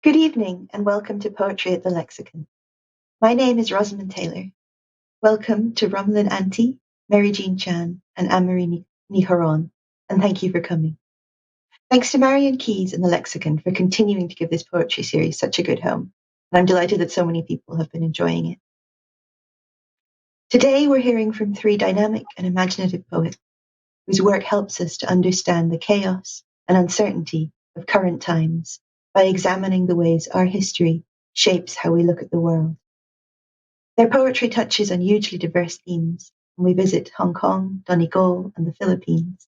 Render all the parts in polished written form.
Good evening and welcome to Poetry at the LexIcon. My name is Rosamund Taylor. Welcome to Romalyn Ante, Mary Jean Chan, and Annemarie Churreáin, and thank you for coming. Thanks to Marion Keyes and the LexIcon for continuing to give this poetry series such a good home, and I'm delighted that so many people have been enjoying it. Today we're hearing from three dynamic and imaginative poets whose work helps us to understand the chaos and uncertainty of current times by examining the ways our history shapes how we look at the world. Their poetry touches on hugely diverse themes, and we visit Hong Kong, Donegal, and the Philippines,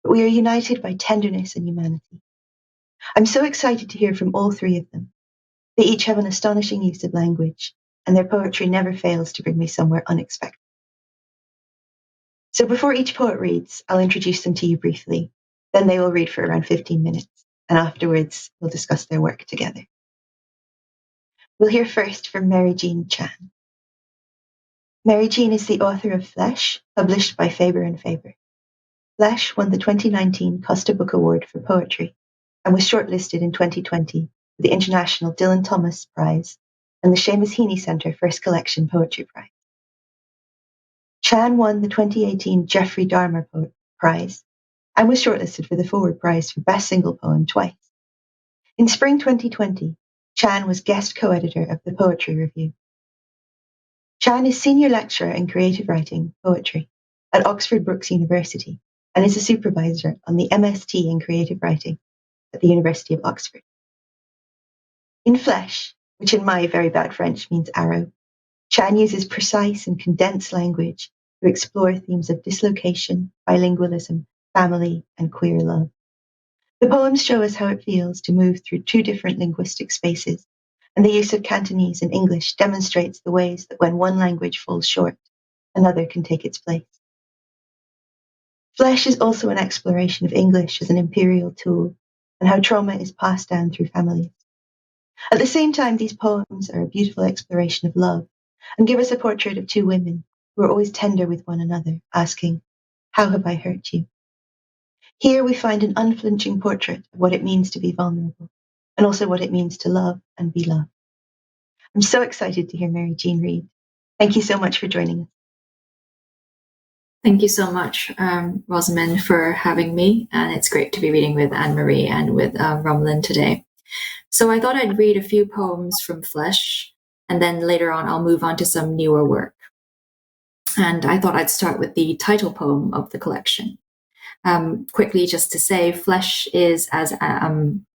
but we are united by tenderness and humanity. I'm so excited to hear from all three of them. They each have an astonishing use of language, and their poetry never fails to bring me somewhere unexpected. So before each poet reads, I'll introduce them to you briefly. Then they will read for around 15 minutes, and afterwards we'll discuss their work together. We'll hear first from Mary Jean Chan. Mary Jean is the author of Flesh, published by Faber and Faber. Flesh won the 2019 Costa Book Award for Poetry and was shortlisted in 2020 for the International Dylan Thomas Prize and the Seamus Heaney Centre First Collection Poetry Prize. Chan won the 2018 Geoffrey Dahmer Prize and was shortlisted for the Forward Prize for Best Single Poem twice. In spring 2020, Chan was guest co-editor of the Poetry Review. Chan is Senior Lecturer in Creative Writing, Poetry at Oxford Brookes University and is a supervisor on the MST in Creative Writing at the University of Oxford. In Flesh, which in my very bad French means arrow, Chan uses precise and condensed language to explore themes of dislocation, bilingualism, family, and queer love. The poems show us how it feels to move through two different linguistic spaces, and the use of Cantonese and English demonstrates the ways that when one language falls short, another can take its place. Flesh is also an exploration of English as an imperial tool and how trauma is passed down through families. At the same time, these poems are a beautiful exploration of love and give us a portrait of two women who are always tender with one another, asking, "How have I hurt you?" Here we find an unflinching portrait of what it means to be vulnerable and also what it means to love and be loved. I'm so excited to hear Mary Jean read. Thank you so much for joining us. Thank you so much, Rosamund, for having me. And it's great to be reading with Annemarie and with Romalyn today. So I thought I'd read a few poems from Flesh, and then later on I'll move on to some newer work. And I thought I'd start with the title poem of the collection. Quickly, just to say, Flesh is, as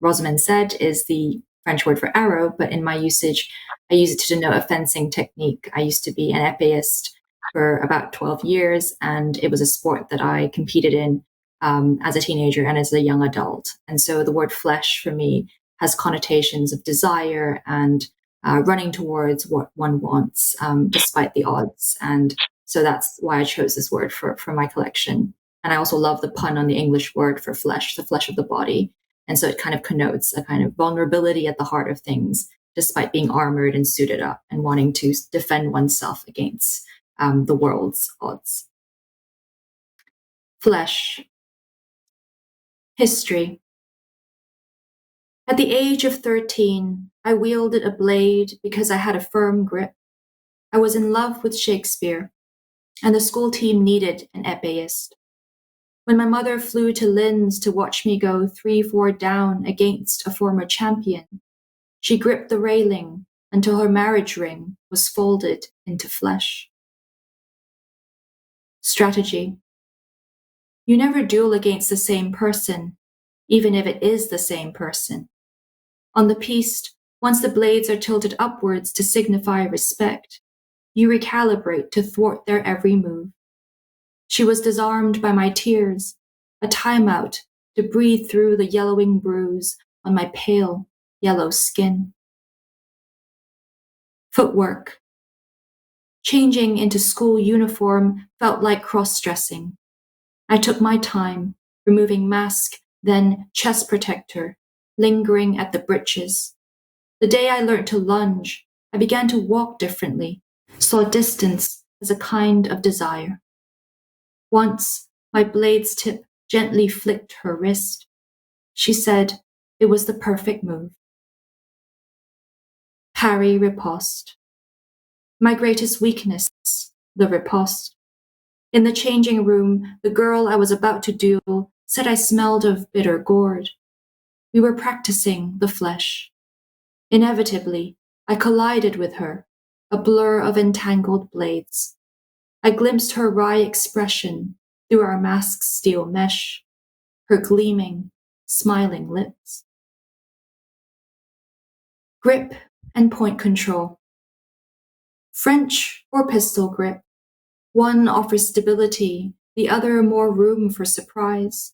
Rosamund said, is the French word for arrow, but in my usage, I use it to denote a fencing technique. I used to be an épéiste for about 12 years, and it was a sport that I competed in as a teenager and as a young adult. And so the word flesh for me has connotations of desire and running towards what one wants, despite the odds. And so that's why I chose this word for my collection. And I also love the pun on the English word for flesh, the flesh of the body. And so it kind of connotes a kind of vulnerability at the heart of things, despite being armored and suited up and wanting to defend oneself against the world's odds. Flesh. History. At the age of 13, I wielded a blade because I had a firm grip. I was in love with Shakespeare, and the school team needed an épéiste. When my mother flew to Linz to watch me go 3-4 down against a former champion, she gripped the railing until her marriage ring was folded into flesh. Strategy. You never duel against the same person, even if it is the same person. On the piste, once the blades are tilted upwards to signify respect, you recalibrate to thwart their every move. She was disarmed by my tears, a timeout to breathe through the yellowing bruise on my pale, yellow skin. Footwork. Changing into school uniform felt like cross-dressing. I took my time, removing mask, then chest protector, lingering at the breeches. The day I learnt to lunge, I began to walk differently, saw distance as a kind of desire. Once, my blade's tip gently flicked her wrist. She said it was the perfect move. Parry riposte. My greatest weakness, the riposte. In the changing room, the girl I was about to duel said I smelled of bitter gourd. We were practicing the flesh. Inevitably, I collided with her, a blur of entangled blades. I glimpsed her wry expression through our mask's steel mesh, her gleaming, smiling lips. Grip and point control. French or pistol grip. One offers stability, the other more room for surprise.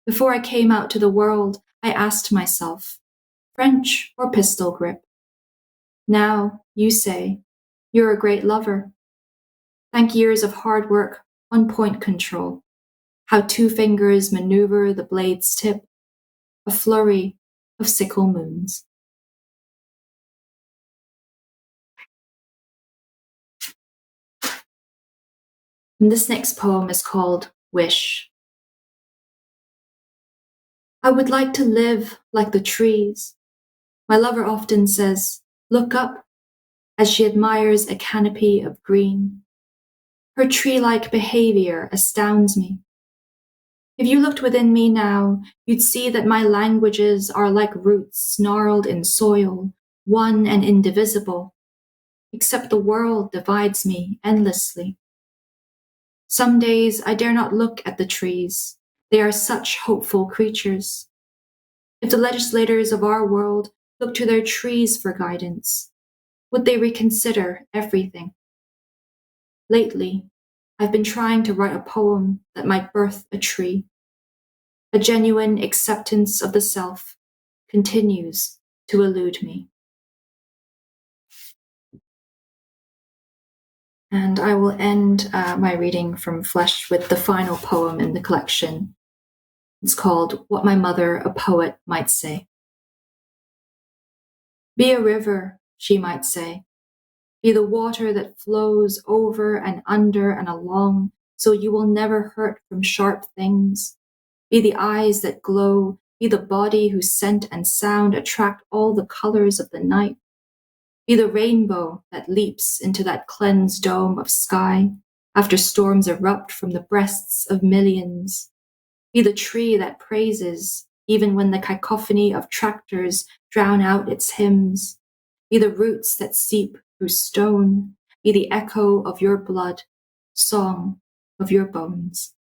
Before I came out to the world, I asked myself, French or pistol grip? Now, you say, you're a great lover. Thank years of hard work on point control. How two fingers maneuver the blade's tip, a flurry of sickle moons. And this next poem is called Wish. I would like to live like the trees. My lover often says, look up, as she admires a canopy of green. Her tree-like behavior astounds me. If you looked within me now, you'd see that my languages are like roots snarled in soil, one and indivisible, except the world divides me endlessly. Some days I dare not look at the trees. They are such hopeful creatures. If the legislators of our world look to their trees for guidance, would they reconsider everything? Lately, I've been trying to write a poem that might birth a tree. A genuine acceptance of the self continues to elude me. And I will end my reading from Flesh with the final poem in the collection. It's called What My Mother, a Poet, Might Say. Be a river, she might say. Be the water that flows over and under and along, so you will never hurt from sharp things. Be the eyes that glow, be the body whose scent and sound attract all the colors of the night. Be the rainbow that leaps into that cleansed dome of sky after storms erupt from the breasts of millions. Be the tree that praises, even when the cacophony of tractors drown out its hymns. Be the roots that seep through stone. Be the echo of your blood, song of your bones.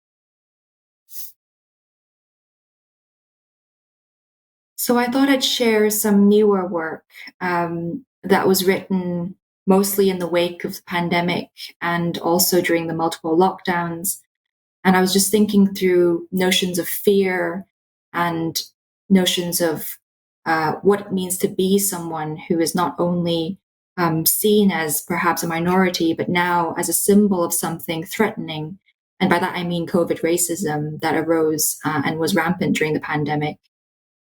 So I thought I'd share some newer work that was written mostly in the wake of the pandemic and also during the multiple lockdowns. And I was just thinking through notions of fear and notions of what it means to be someone who is not only seen as perhaps a minority, but now as a symbol of something threatening. And by that, I mean COVID racism that arose and was rampant during the pandemic.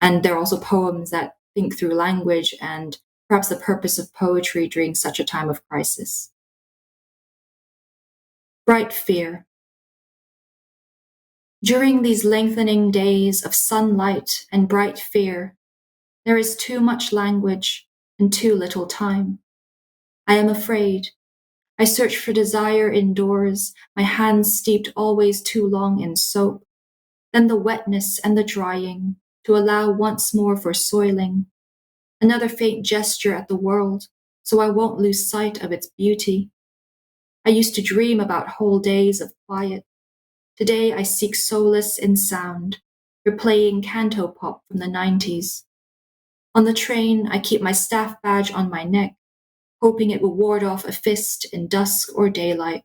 And there are also poems that think through language and perhaps the purpose of poetry during such a time of crisis. Bright fear. During these lengthening days of sunlight and bright fear, there is too much language and too little time. I am afraid. I search for desire indoors, my hands steeped always too long in soap, then the wetness and the drying to allow once more for soiling. Another faint gesture at the world, so I won't lose sight of its beauty. I used to dream about whole days of quiet. Today I seek solace in sound, replaying canto pop from the 90s. On the train, I keep my staff badge on my neck, hoping it will ward off a fist in dusk or daylight.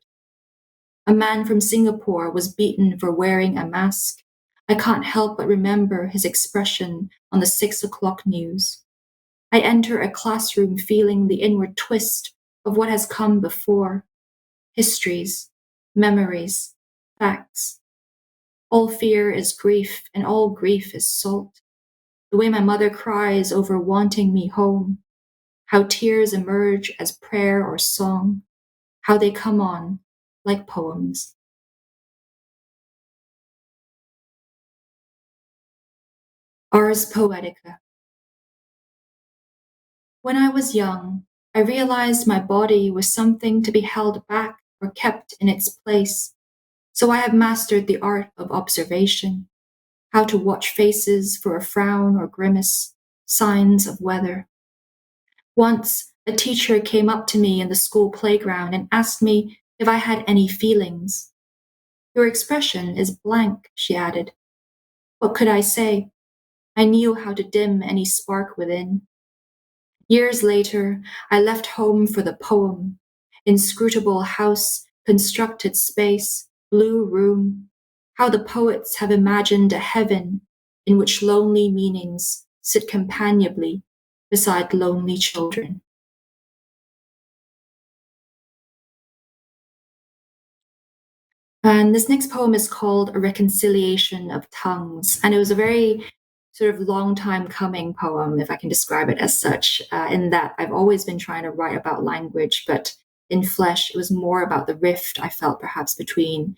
A man from Singapore was beaten for wearing a mask. I can't help but remember his expression on the 6 o'clock news. I enter a classroom feeling the inward twist of what has come before. Histories, memories, facts. All fear is grief, and all grief is salt. The way my mother cries over wanting me home. How tears emerge as prayer or song. How they come on like poems. Ars Poetica. When I was young, I realized my body was something to be held back or kept in its place, so I have mastered the art of observation, how to watch faces for a frown or grimace, signs of weather. Once, a teacher came up to me in the school playground and asked me if I had any feelings. Your expression is blank, she added. What could I say? I knew how to dim any spark within. Years later, I left home for the poem. Inscrutable house, constructed space, blue room. How the poets have imagined a heaven in which lonely meanings sit companionably beside lonely children. And this next poem is called A Reconciliation of Tongues. And it was a very sort of long time coming poem, if I can describe it as such, in that I've always been trying to write about language, but in flesh, it was more about the rift I felt perhaps between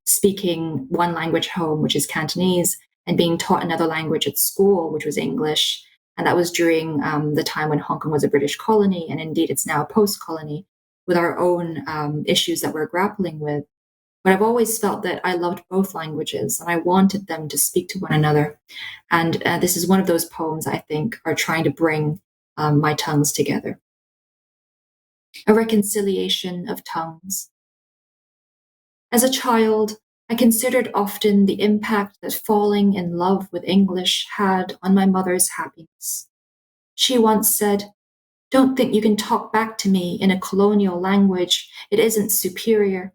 speaking one language home, which is Cantonese, and being taught another language at school, which was English. And that was during the time when Hong Kong was a British colony, and indeed it's now a post colony, with our own issues that we're grappling with. But I've always felt that I loved both languages and I wanted them to speak to one another. And this is one of those poems I think are trying to bring my tongues together. A reconciliation of tongues. As a child, I considered often the impact that falling in love with English had on my mother's happiness. She once said, "Don't think you can talk back to me in a colonial language. It isn't superior."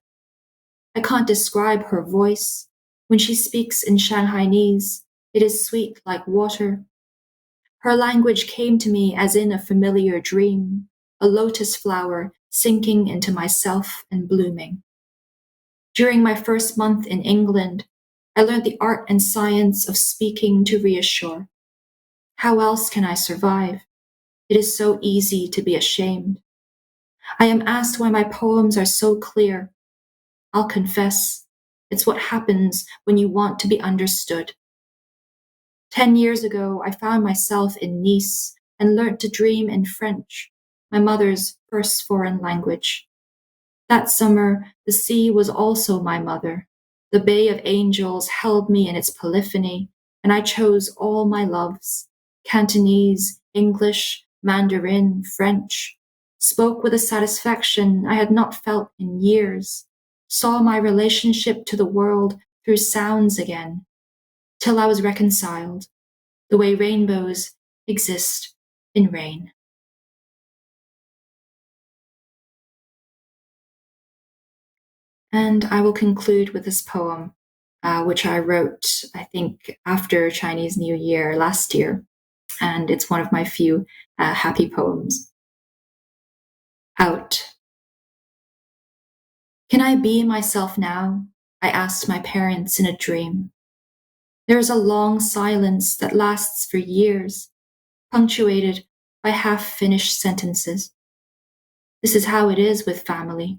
I can't describe her voice. When she speaks in Shanghainese, it is sweet like water. Her language came to me as in a familiar dream, a lotus flower sinking into myself and blooming. During my first month in England, I learned the art and science of speaking to reassure. How else can I survive? It is so easy to be ashamed. I am asked why my poems are so clear. I'll confess, it's what happens when you want to be understood. 10 years ago, I found myself in Nice and learnt to dream in French, my mother's first foreign language. That summer, the sea was also my mother. The Bay of Angels held me in its polyphony, and I chose all my loves, Cantonese, English, Mandarin, French, spoke with a satisfaction I had not felt in years, saw my relationship to the world through sounds again, till I was reconciled, the way rainbows exist in rain. And I will conclude with this poem, which I wrote, I think, after Chinese New Year last year. And it's one of my few happy poems. Out. Can I be myself now? I asked my parents in a dream. There is a long silence that lasts for years, punctuated by half-finished sentences. This is how it is with family.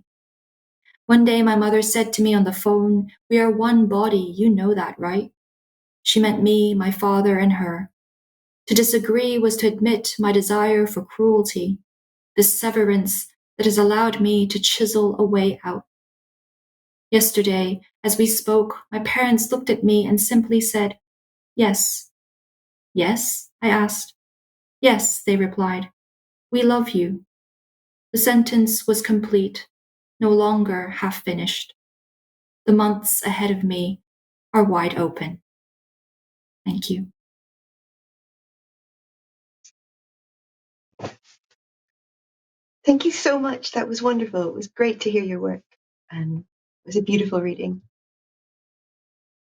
One day my mother said to me on the phone, "We are one body, you know that, right?" She meant me, my father, and her. To disagree was to admit my desire for cruelty, this severance that has allowed me to chisel a way out. Yesterday, as we spoke, my parents looked at me and simply said, "Yes." "Yes?" I asked. "Yes," they replied. "We love you." The sentence was complete, no longer half finished. The months ahead of me are wide open. Thank you. Thank you so much. That was wonderful. It was great to hear your work. And it was a beautiful reading.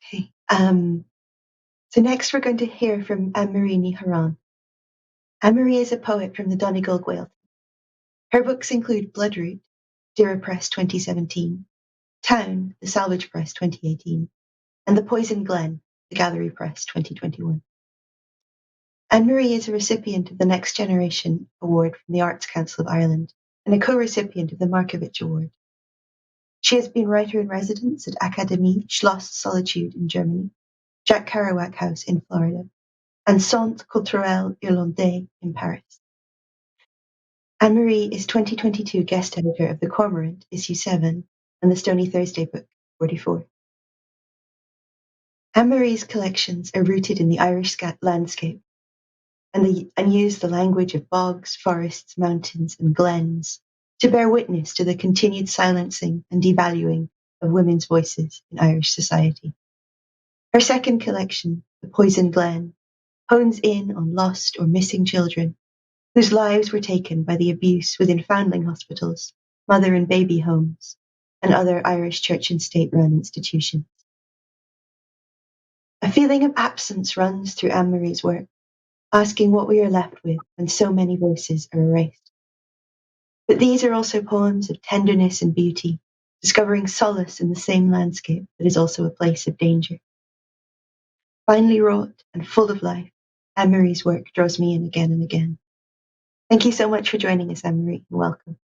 Okay. So next we're going to hear from Annemarie ní Churreáin. Annemarie is a poet from the Donegal Gael. Her books include Bloodroot, Dira Press 2017, Town, the Salvage Press 2018, and The Poison Glen, the Gallery Press 2021. Annemarie is a recipient of the Next Generation Award from the Arts Council of Ireland and a co-recipient of the Markovich Award. She has been writer-in-residence at Académie Schloss Solitude in Germany, Jack Kerouac House in Florida, and Centre Culturel Irlandais in Paris. Annemarie is 2022 guest editor of The Cormorant, issue 7, and the Stony Thursday book, 44. Annemarie's collections are rooted in the Irish landscape and use the language of bogs, forests, mountains, and glens to bear witness to the continued silencing and devaluing of women's voices in Irish society. Her second collection, The Poison Glen, hones in on lost or missing children whose lives were taken by the abuse within foundling hospitals, mother and baby homes, and other Irish church and state-run institutions. A feeling of absence runs through Annemarie's work, asking what we are left with when so many voices are erased. But these are also poems of tenderness and beauty, discovering solace in the same landscape that is also a place of danger. Finely wrought and full of life, Annemarie's work draws me in again and again. Thank you so much for joining us, Annemarie, and welcome.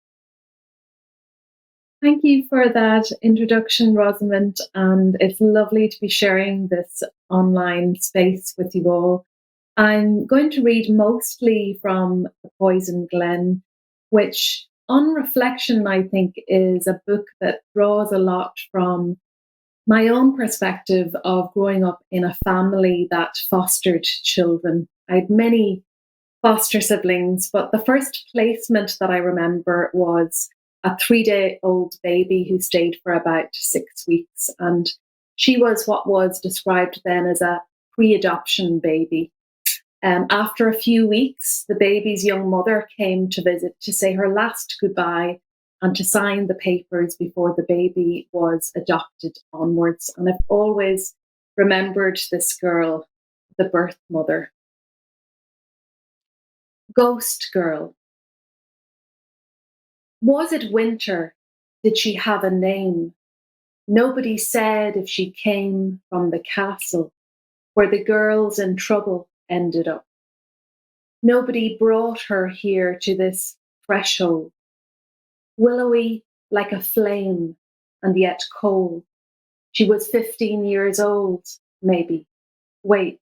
Thank you for that introduction, Rosamund, and it's lovely to be sharing this online space with you all. I'm going to read mostly from The Poison Glen, which, on reflection, I think is a book that draws a lot from my own perspective of growing up in a family that fostered children. I had many foster siblings, but the first placement that I remember was a 3-day-old baby who stayed for about 6 weeks. And she was what was described then as a pre-adoption baby. After a few weeks, the baby's young mother came to visit to say her last goodbye and to sign the papers before the baby was adopted onwards. And I've always remembered this girl, the birth mother. Ghost Girl. Was it winter? Did she have a name? Nobody said if she came from the castle where the girls in trouble ended up. Nobody brought her here to this threshold, willowy like a flame and yet cold. She was 15 years old, maybe. Wait,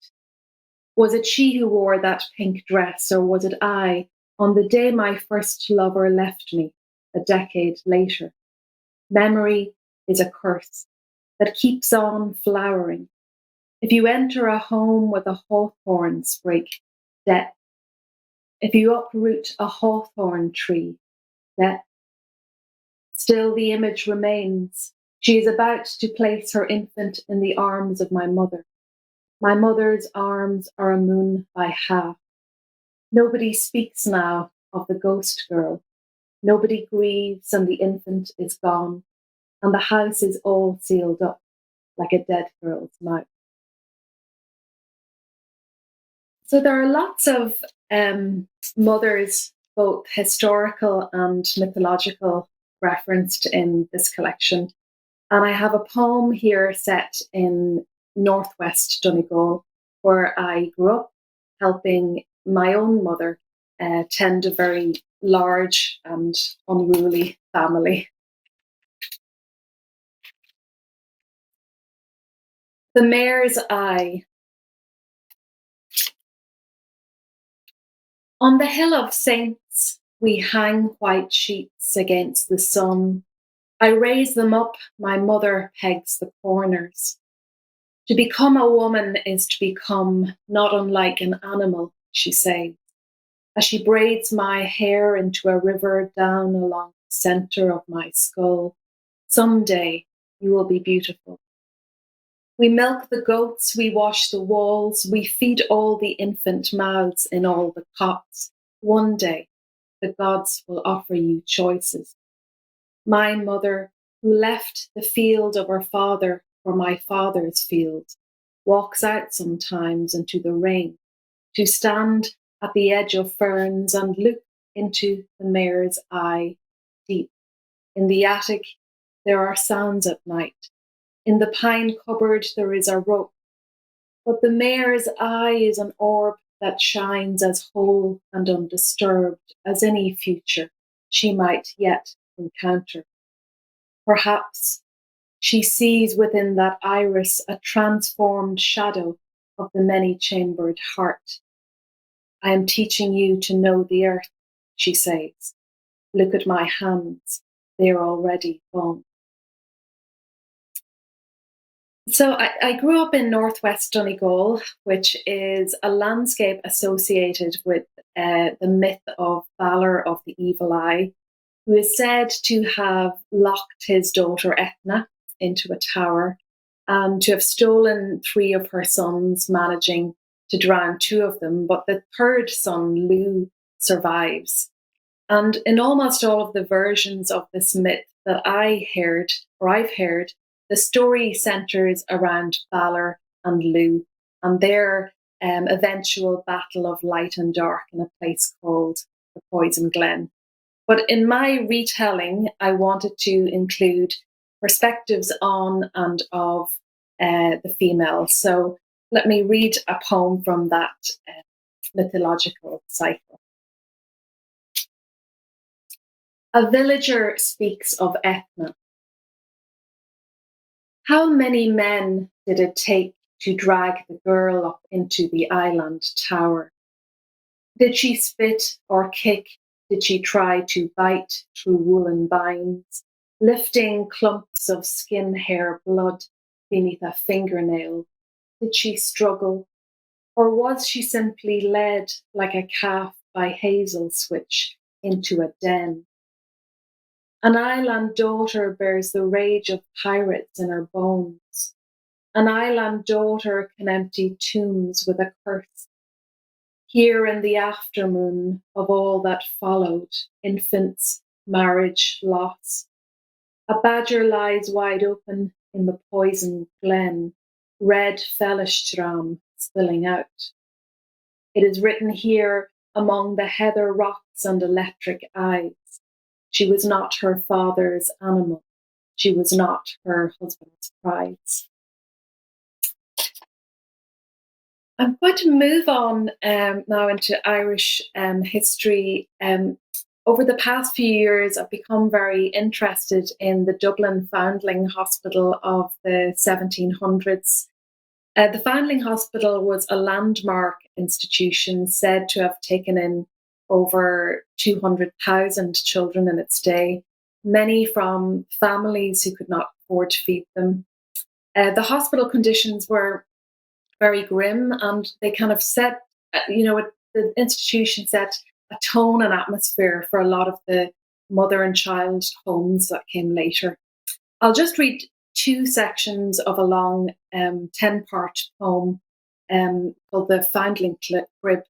was it she who wore that pink dress, or was it I, on the day my first lover left me, a decade later? Memory is a curse that keeps on flowering. If you enter a home with a hawthorn sprig, death. If you uproot a hawthorn tree, death. Still the image remains. She is about to place her infant in the arms of my mother. My mother's arms are a moon by half. Nobody speaks now of the ghost girl. Nobody grieves and the infant is gone, and the house is all sealed up like a dead girl's mouth. So there are lots of mothers, both historical and mythological, referenced in this collection. And I have a poem here set in northwest Donegal, where I grew up, helping my own mother tend a very large and unruly family. The Mare's Eye. On the Hill of Saints, we hang white sheets against the sun. I raise them up, my mother pegs the corners. To become a woman is to become not unlike an animal, she says, as she braids my hair into a river down along the centre of my skull. Someday you will be beautiful. We milk the goats, we wash the walls, we feed all the infant mouths in all the cots. One day the gods will offer you choices. My mother, who left the field of her father for my father's field, walks out sometimes into the rain to stand at the edge of ferns and look into the Mare's Eye deep. In the attic, there are sounds at night. In the pine cupboard, there is a rope. But the Mare's Eye is an orb that shines as whole and undisturbed as any future she might yet encounter. Perhaps she sees within that iris a transformed shadow of the many-chambered heart. I am teaching you to know the earth, she says, Look at my hands, they're already gone. So I grew up in northwest Donegal, which is a landscape associated with the myth of Balor of the Evil Eye, who is said to have locked his daughter Etna into a tower and to have stolen 3 of her sons, managing to drown 2 of them. But the third son, Lugh, survives. And in almost all of the versions of this myth that I've heard, the story centres around Balor and Lugh and their eventual battle of light and dark in a place called the Poison Glen. But in my retelling, I wanted to include perspectives on and of the female. So let me read a poem from that mythological cycle. A villager speaks of Etna. How many men did it take to drag the girl up into the island tower? Did she spit or kick? Did she try to bite through woolen binds, lifting clumps of skin, hair, blood beneath a fingernail? Did she struggle? Or was she simply led like a calf by hazel switch into a den? An island daughter bears the rage of pirates in her bones. An island daughter can empty tombs with a curse. Here in the aftermoon of all that followed, infants, marriage, loss, a badger lies wide open in the poison glen, red fellistram spilling out. It is written here among the heather rocks and electric eyes. She was not her father's animal. She was not her husband's prize. I'm going to move on now into Irish history. Over the past few years, I've become very interested in the Dublin Foundling Hospital of the 1700s. The Foundling Hospital was a landmark institution said to have taken in over 200,000 children in its day, many from families who could not afford to feed them. The hospital conditions were very grim, and they kind of set, the institution set a tone and atmosphere for a lot of the mother and child homes that came later. I'll just read 2 sections of a long 10-part poem called The Foundling Crib,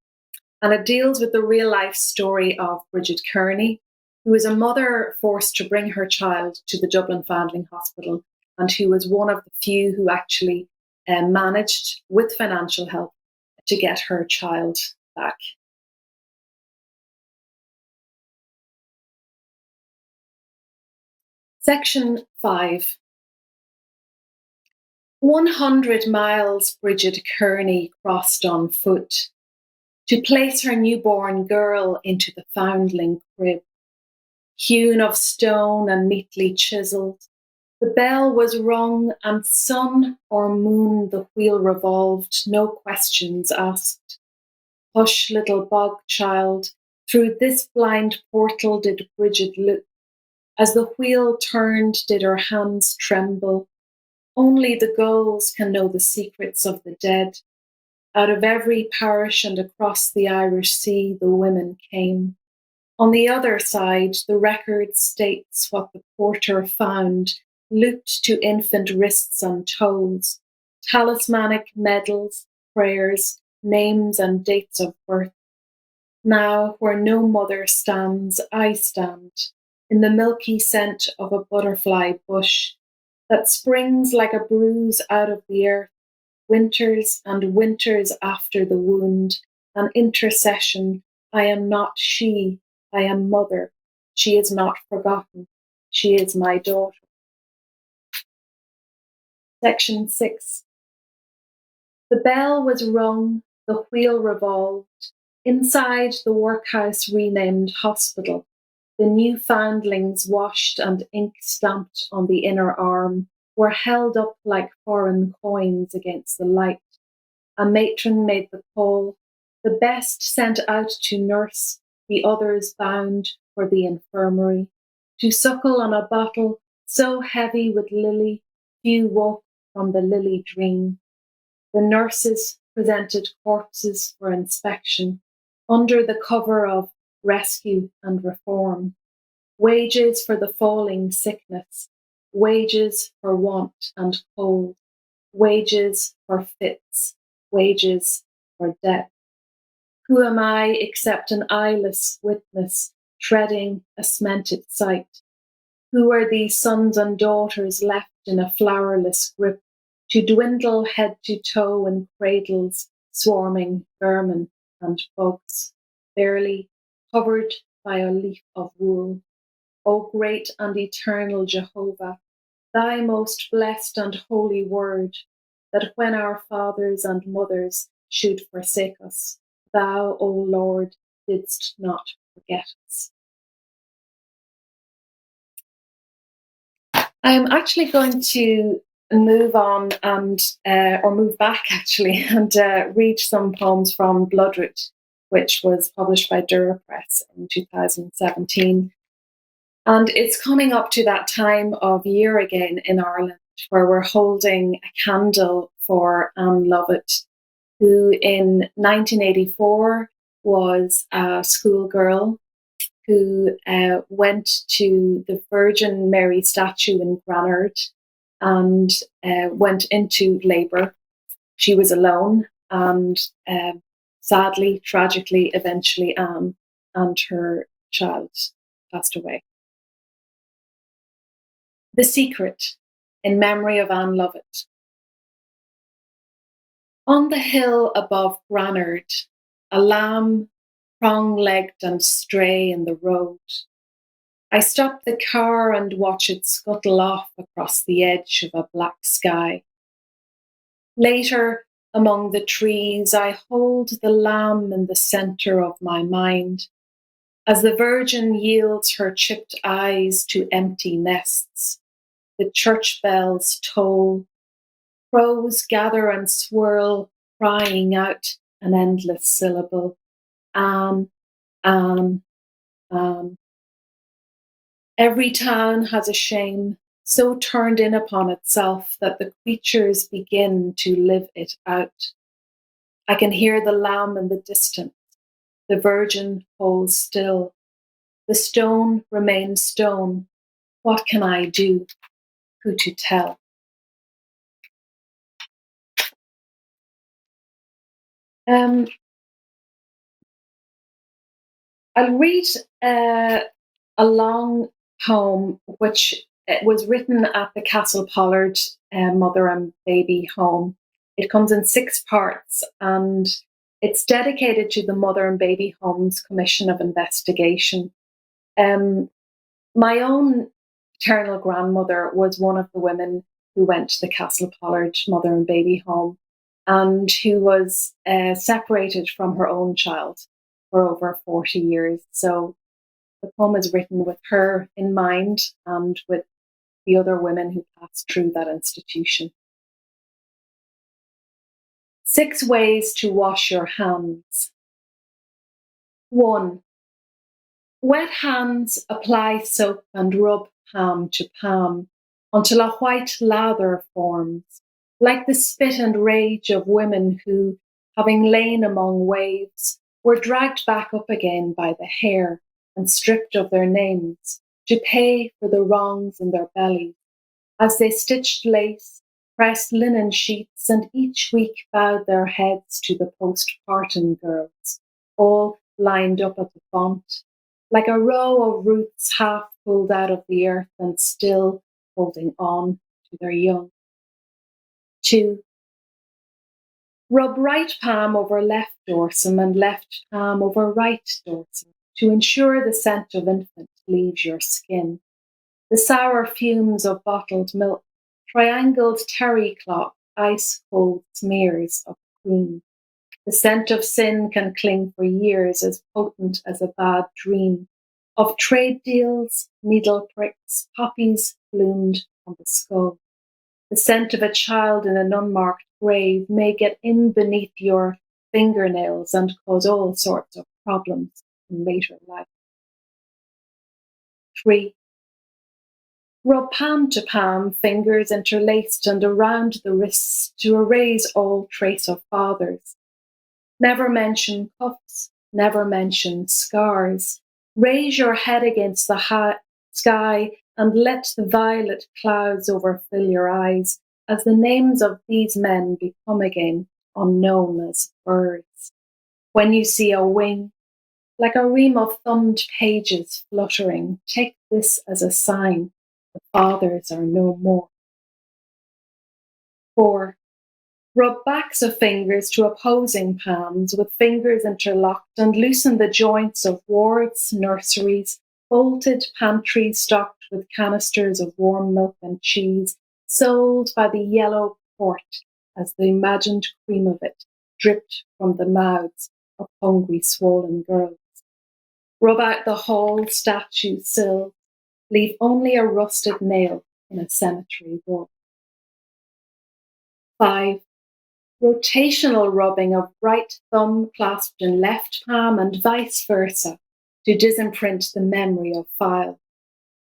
and it deals with the real-life story of Bridget Kearney, who is a mother forced to bring her child to the Dublin Foundling Hospital, and who was one of the few who actually managed, with financial help, to get her child back. Section 5. 100 miles Bridget Kearney crossed on foot to place her newborn girl into the foundling crib. Hewn of stone and neatly chiselled, the bell was rung, and sun or moon the wheel revolved, no questions asked. Hush, little bog child, through this blind portal did Bridget look. As the wheel turned, did her hands tremble. Only the gulls can know the secrets of the dead. Out of every parish and across the Irish Sea, the women came. On the other side, the record states what the porter found, looped to infant wrists and toes, talismanic medals, prayers, names and dates of birth. Now, where no mother stands, I stand, in the milky scent of a butterfly bush that springs like a bruise out of the earth, winters and winters after the wound, an intercession. I am not she, I am mother. She is not forgotten. She is my daughter. Section 6. The bell was rung, the wheel revolved. Inside the workhouse renamed hospital, the new foundlings washed and ink stamped on the inner arm were held up like foreign coins against the light. A matron made the call, the best sent out to nurse, the others bound, for the infirmary, to suckle on a bottle so heavy with lily, few woke from the lily dream. The nurses presented corpses for inspection under the cover of rescue and reform. Wages for the falling sickness, wages for want and cold, wages for fits, wages for death. Who am I except an eyeless witness treading a cemented site? Who are these sons and daughters left in a flowerless grip to dwindle head to toe in cradles, swarming vermin and bugs, barely covered by a leaf of wool? O great and eternal Jehovah, thy most blessed and holy word, that when our fathers and mothers should forsake us, thou, O Lord, didst not forget us. I am actually going to move on or move back actually, and read some poems from Bloodroot, which was published by Dura Press in 2017. And it's coming up to that time of year again in Ireland where we're holding a candle for Anne Lovett, who in 1984 was a schoolgirl who went to the Virgin Mary statue in Granard and went into labour. She was alone, and sadly, tragically, eventually Anne and her child passed away. The Secret, in memory of Anne Lovett. On the hill above Granard, a lamb prong-legged and stray in the road. I stop the car and watch it scuttle off across the edge of a black sky. Later, among the trees, I hold the lamb in the centre of my mind, as the Virgin yields her chipped eyes to empty nests. The church bells toll, crows gather and swirl, crying out an endless syllable. Anne, Anne, Anne. Every town has a shame so turned in upon itself that the creatures begin to live it out. I can hear the lamb in the distance. The Virgin holds still. The stone remains stone. What can I do? Who to tell? I'll read a long poem which was written at the Castle Pollard mother and baby home. It comes in 6 parts, and it's dedicated to the Mother and Baby Homes Commission of Investigation. My own paternal grandmother was one of the women who went to the Castle Pollard Mother and Baby Home, and who was separated from her own child for over 40 years. So the poem is written with her in mind and with the other women who passed through that institution. 6 ways to wash your hands. 1. Wet hands, apply soap and rub palm to palm until a white lather forms, like the spit and rage of women who, having lain among waves, were dragged back up again by the hair and stripped of their names to pay for the wrongs in their bellies, as they stitched lace, pressed linen sheets, and each week bowed their heads to the postpartum girls, all lined up at the font, like a row of roots half pulled out of the earth and still holding on to their young. 2. Rub right palm over left dorsum and left palm over right dorsum to ensure the scent of infant leaves your skin. The sour fumes of bottled milk, triangled terry cloth, ice-cold smears of cream. The scent of sin can cling for years, as potent as a bad dream, of trade deals, needle pricks, poppies bloomed on the skull. The scent of a child in an unmarked grave may get in beneath your fingernails and cause all sorts of problems in later life. 3. Rub palm to palm, fingers interlaced and around the wrists to erase all trace of fathers. Never mention cuffs, never mention scars. Raise your head against the sky and let the violet clouds overfill your eyes as the names of these men become again unknown as birds. When you see a wing, like a ream of thumbed pages fluttering, take this as a sign the fathers are no more. 4. Rub backs of fingers to opposing palms with fingers interlocked and loosen the joints of wards, nurseries, bolted pantries stocked with canisters of warm milk and cheese, sold by the yellow quart as the imagined cream of it dripped from the mouths of hungry, swollen girls. Rub out the hall statue sill, leave only a rusted nail in a cemetery wall. 5. Rotational rubbing of right thumb clasped in left palm and vice versa to disimprint the memory of file.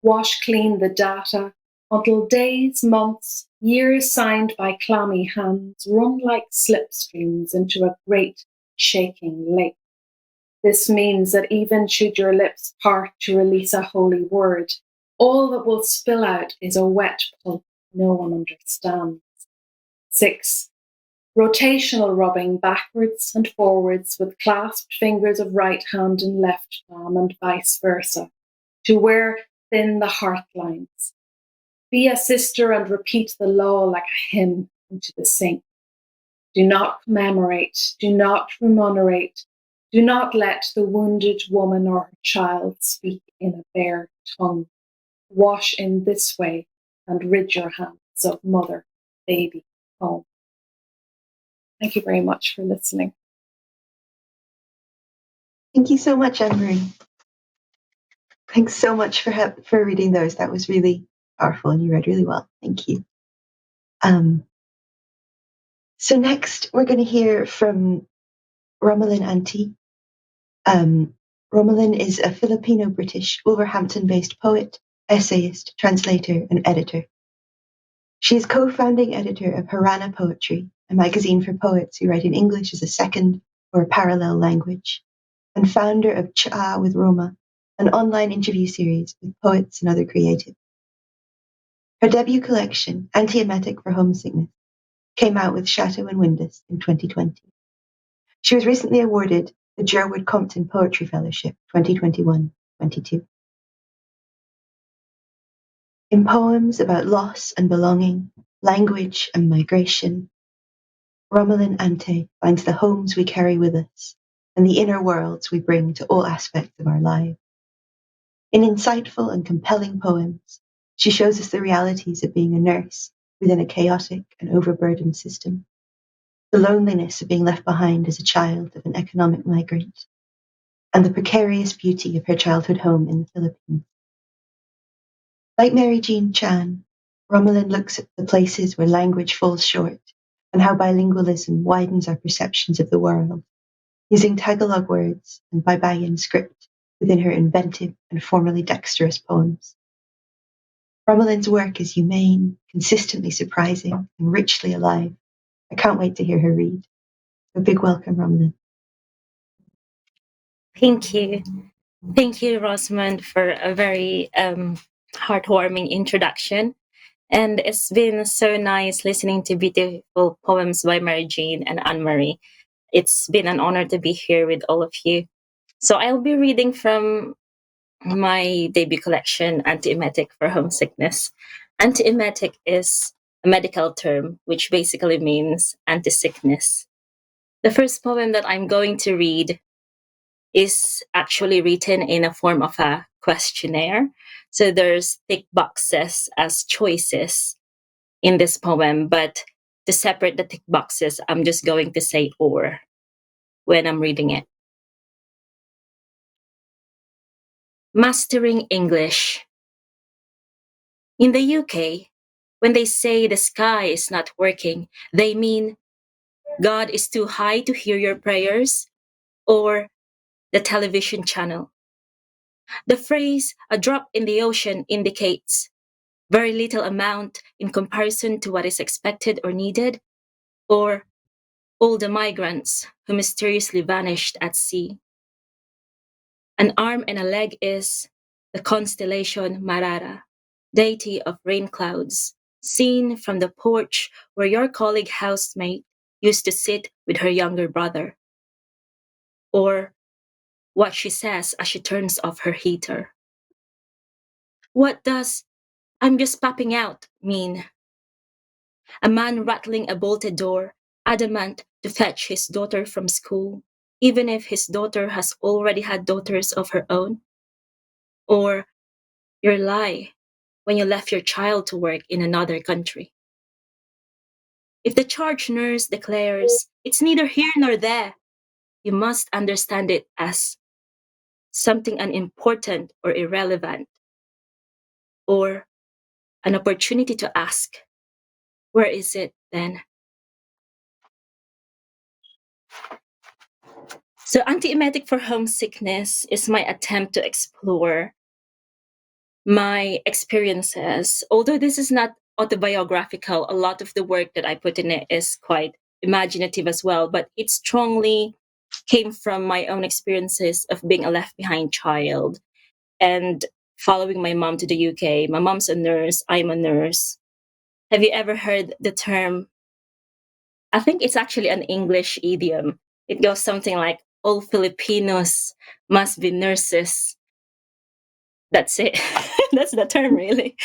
Wash clean the data until days, months, years signed by clammy hands run like slipstreams into a great shaking lake. This means that even should your lips part to release a holy word, all that will spill out is a wet pulp no one understands. 6. Rotational rubbing backwards and forwards with clasped fingers of right hand and left palm and vice versa, to wear thin the heart lines. Be a sister and repeat the law like a hymn into the sink. Do not commemorate, do not remunerate, do not let the wounded woman or her child speak in a bare tongue. Wash in this way and rid your hands of mother, baby, home. Thank you very much for listening. Thank you so much, Annemarie. Thanks so much for reading those. That was really powerful and you read really well. Thank you. So next we're going to hear from Romalyn Ante. Romalyn is a Filipino-British, Wolverhampton-based poet, essayist, translator, and editor. She is co-founding editor of Harana Poetry, a magazine for poets who write in English as a second or a parallel language, and founder of Churreáin with Roma, an online interview series with poets and other creatives. Her debut collection, Antiemetic for Homesickness, came out with Chateau and Windus in 2020. She was recently awarded the Jerwood Compton Poetry Fellowship 2021-22. In poems about loss and belonging, language and migration, Romalyn Ante finds the homes we carry with us and the inner worlds we bring to all aspects of our lives. In insightful and compelling poems, she shows us the realities of being a nurse within a chaotic and overburdened system, the loneliness of being left behind as a child of an economic migrant, and the precarious beauty of her childhood home in the Philippines. Like Mary Jean Chan, Romalyn looks at the places where language falls short and how bilingualism widens our perceptions of the world, using Tagalog words and Baybayin script within her inventive and formally dexterous poems. Romalyn's work is humane, consistently surprising, and richly alive. I can't wait to hear her read. A big welcome, Romalyn. Thank you. Thank you, Rosamund, for a very heartwarming introduction. And it's been so nice listening to beautiful poems by Mary Jean and Annemarie. It's been an honor to be here with all of you. So I'll be reading from my debut collection, Antiemetic for Homesickness. Antiemetic is a medical term which basically means anti-sickness. The first poem that I'm going to read is actually written in a form of a questionnaire. So there's tick boxes as choices in this poem, but to separate the tick boxes, I'm just going to say or when I'm reading it. Mastering English. In the UK, when they say the sky is not working, they mean God is too high to hear your prayers or the television channel. The phrase, a drop in the ocean, indicates very little amount in comparison to what is expected or needed, or all the migrants who mysteriously vanished at sea. An arm and a leg is the constellation Marara, deity of rain clouds, seen from the porch where your colleague housemate used to sit with her younger brother. Or what she says as she turns off her heater. What does "I'm just popping out" mean? A man rattling a bolted door, adamant to fetch his daughter from school, even if his daughter has already had daughters of her own? Or your lie when you left your child to work in another country? If the charge nurse declares it's neither here nor there, you must understand it as something unimportant or irrelevant, or an opportunity to ask, where is it then? So, antiemetic for homesickness is my attempt to explore my experiences. Although this is not autobiographical, a lot of the work that I put in it is quite imaginative as well, but it strongly came from my own experiences of being a left behind child and following my mom to the UK. My mom's a nurse, I'm a nurse. Have you ever heard the term? I think it's actually an English idiom. It goes something like, all Filipinos must be nurses. That's it. That's the term, really.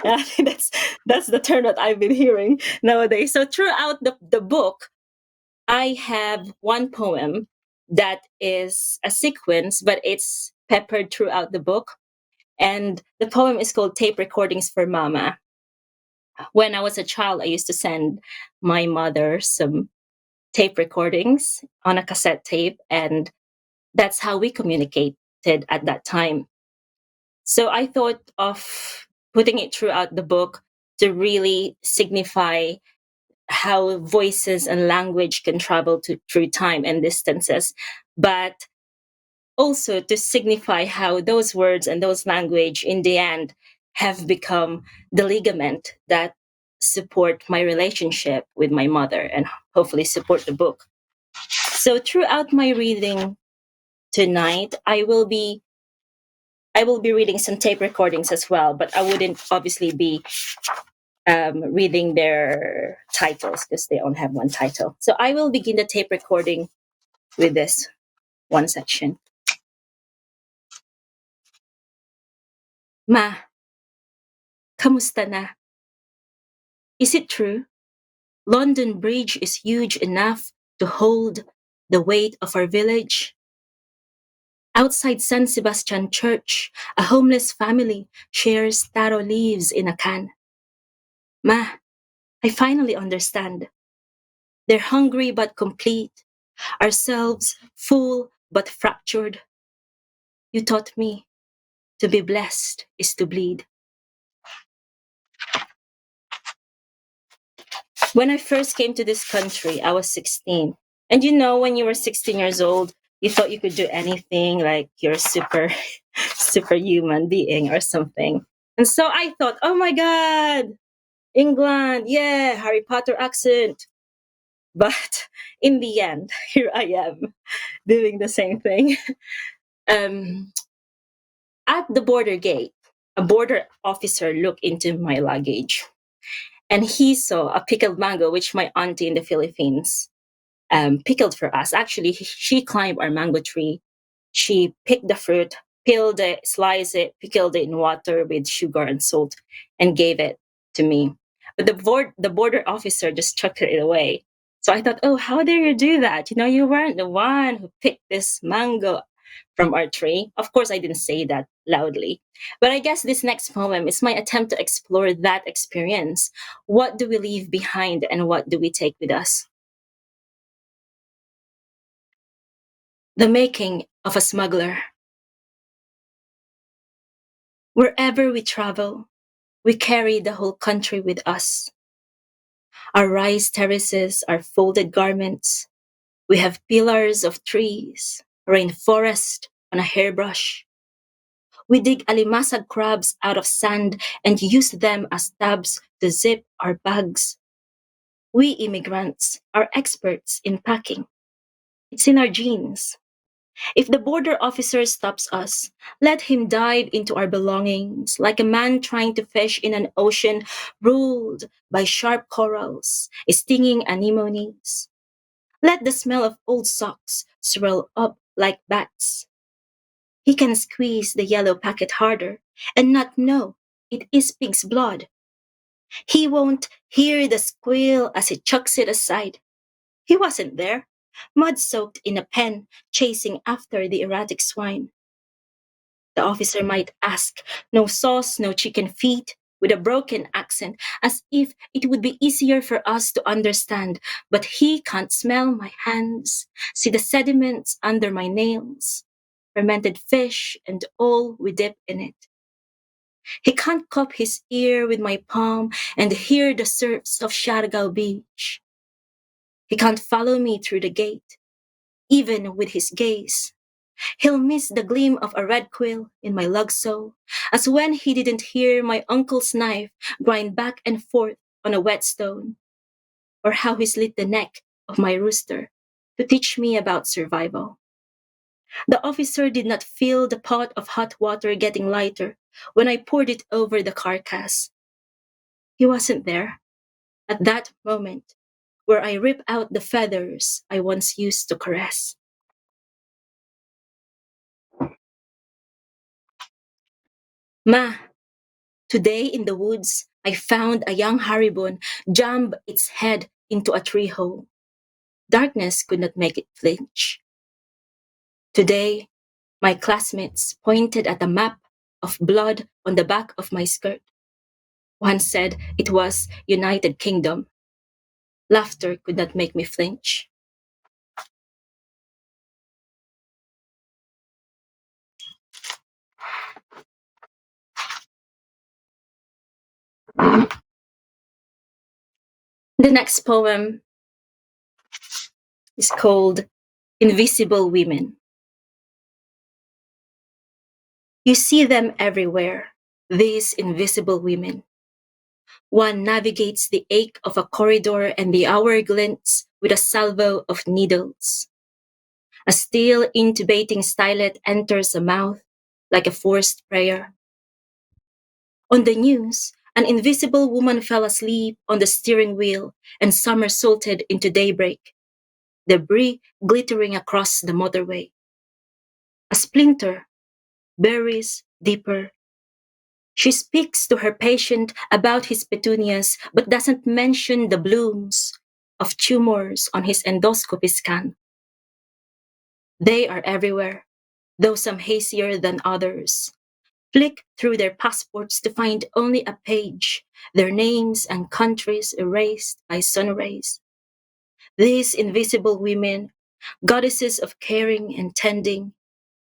I think that's the term that I've been hearing nowadays. So throughout the book, I have one poem that is a sequence, but it's peppered throughout the book. And the poem is called Tape Recordings for Mama. When I was a child, I used to send my mother some tape recordings on a cassette tape, and that's how we communicated at that time. So I thought of putting it throughout the book to really signify how voices and language can travel through time and distances, but also to signify how those words and those language in the end have become the ligament that support my relationship with my mother and hopefully support the book. So throughout my reading tonight, I will be reading some tape recordings as well, but I wouldn't obviously be reading their titles because they only have one title. So I will begin the tape recording with this one section. Ma, kamusta na? Is it true? London Bridge is huge enough to hold the weight of our village. Outside San Sebastian Church, a homeless family shares taro leaves in a can. Ma, I finally understand. They're hungry but complete, ourselves full but fractured. You taught me to be blessed is to bleed. When I first came to this country, I was 16. And you know, when you were 16 years old, you thought you could do anything, like you're a superhuman being or something. And so I thought, oh my God, England, yeah, Harry Potter accent. But in the end, here I am doing the same thing. At the border gate, a border officer looked into my luggage and he saw a pickled mango, which my auntie in the Philippines pickled for us. Actually, she climbed our mango tree. She picked the fruit, peeled it, sliced it, pickled it in water with sugar and salt, and gave it to me. But the border officer just chucked it away. So I thought, oh, how dare you do that? You know, you weren't the one who picked this mango from our tree. Of course, I didn't say that loudly. But I guess this next poem is my attempt to explore that experience. What do we leave behind and what do we take with us? The making of a smuggler. Wherever we travel, we carry the whole country with us. Our rice terraces are folded garments. We have pillars of trees, rainforest on a hairbrush. We dig alimasag crabs out of sand and use them as stabs to zip our bags. We immigrants are experts in packing. It's in our genes. If the border officer stops us, let him dive into our belongings like a man trying to fish in an ocean ruled by sharp corals, stinging anemones. Let the smell of old socks swirl up like bats. He can squeeze the yellow packet harder and not know it is pig's blood. He won't hear the squeal as he chucks it aside. He wasn't there, mud-soaked in a pen, chasing after the erratic swine. The officer might ask, "No sauce, no chicken feet," with a broken accent, as if it would be easier for us to understand. But he can't smell my hands, see the sediments under my nails, fermented fish and all we dip in it. He can't cup his ear with my palm and hear the surfs of Siargao Beach. He can't follow me through the gate, even with his gaze. He'll miss the gleam of a red quill in my lug sole, as when he didn't hear my uncle's knife grind back and forth on a whetstone, or how he slit the neck of my rooster to teach me about survival. The officer did not feel the pot of hot water getting lighter when I poured it over the carcass. He wasn't there at that moment where I rip out the feathers I once used to caress. Ma, today in the woods, I found a young haribon jam its head into a tree hole. Darkness could not make it flinch. Today, my classmates pointed at a map of blood on the back of my skirt. One said it was United Kingdom. Laughter could not make me flinch. The next poem is called Invisible Women. You see them everywhere, these invisible women. One navigates the ache of a corridor and the hour glints with a salvo of needles. A steel intubating stylet enters a mouth like a forced prayer. On the news, an invisible woman fell asleep on the steering wheel and somersaulted into daybreak, debris glittering across the motorway. A splinter buries deeper. She speaks to her patient about his petunias, but doesn't mention the blooms of tumors on his endoscopy scan. They are everywhere, though some hazier than others. Flick through their passports to find only a page, their names and countries erased by sun rays. These invisible women, goddesses of caring and tending,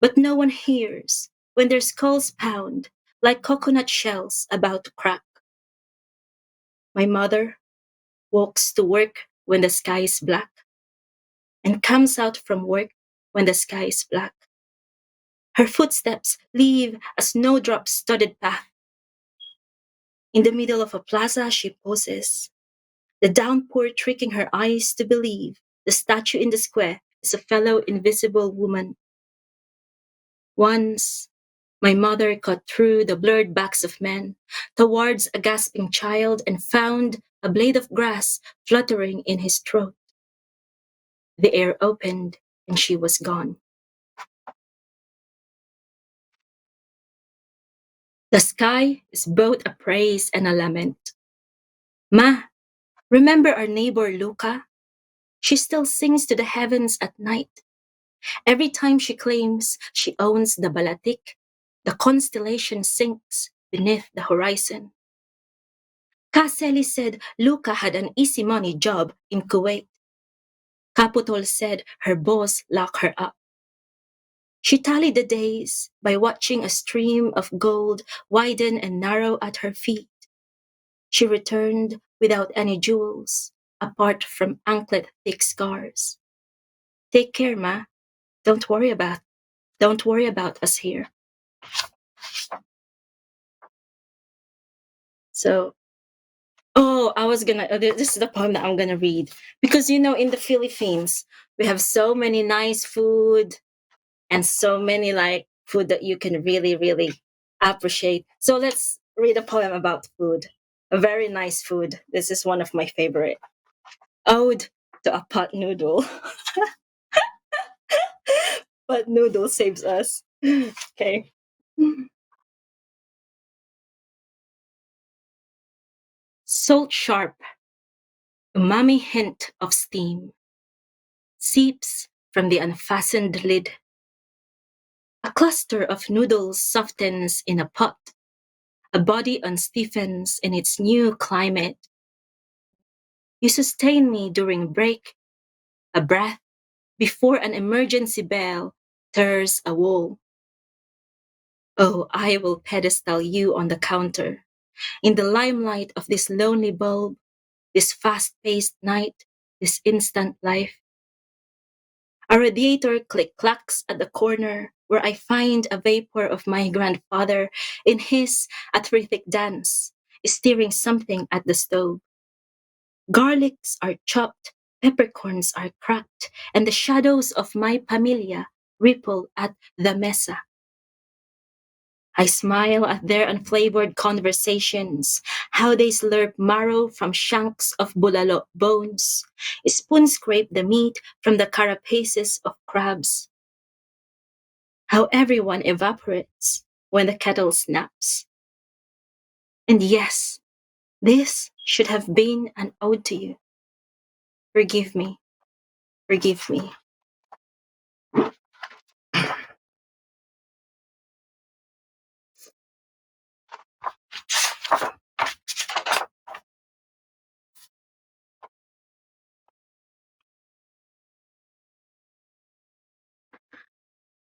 but no one hears when their skulls pound like coconut shells about to crack. My mother walks to work when the sky is black and comes out from work when the sky is black. Her footsteps leave a snowdrop-studded path. In the middle of a plaza, she poses, the downpour tricking her eyes to believe the statue in the square is a fellow invisible woman. Once, my mother cut through the blurred backs of men towards a gasping child and found a blade of grass fluttering in his throat. The air opened and she was gone. The sky is both a praise and a lament. Ma, remember our neighbor Luca? She still sings to the heavens at night. Every time she claims she owns the Balatik, the constellation sinks beneath the horizon. Kaseli said Luca had an easy money job in Kuwait. Kaputol said her boss locked her up. She tallied the days by watching a stream of gold widen and narrow at her feet. She returned without any jewels, apart from anklet-thick scars. Take care, Ma. Don't worry about us here. So, this is the poem that I'm gonna read. Because, in the Philippines, we have so many nice food and so many like food that you can really, really appreciate. So let's read a poem about food. A very nice food. This is one of my favorite. Ode to a pot noodle. Pot noodle saves us. Okay. Salt sharp, umami hint of steam seeps from the unfastened lid. A cluster of noodles softens in a pot. A body unstiffens in its new climate. You sustain me during break, a breath before an emergency bell tears a wall. Oh, I will pedestal you on the counter, in the limelight of this lonely bulb, this fast-paced night, this instant life. A radiator click-clacks at the corner where I find a vapor of my grandfather in his arthritic dance, stirring something at the stove. Garlics are chopped, peppercorns are cracked, and the shadows of my pamilya ripple at the mesa. I smile at their unflavored conversations, how they slurp marrow from shanks of bulalo bones, spoon scrape the meat from the carapaces of crabs, how everyone evaporates when the kettle snaps. And yes, this should have been an ode to you. Forgive me, forgive me.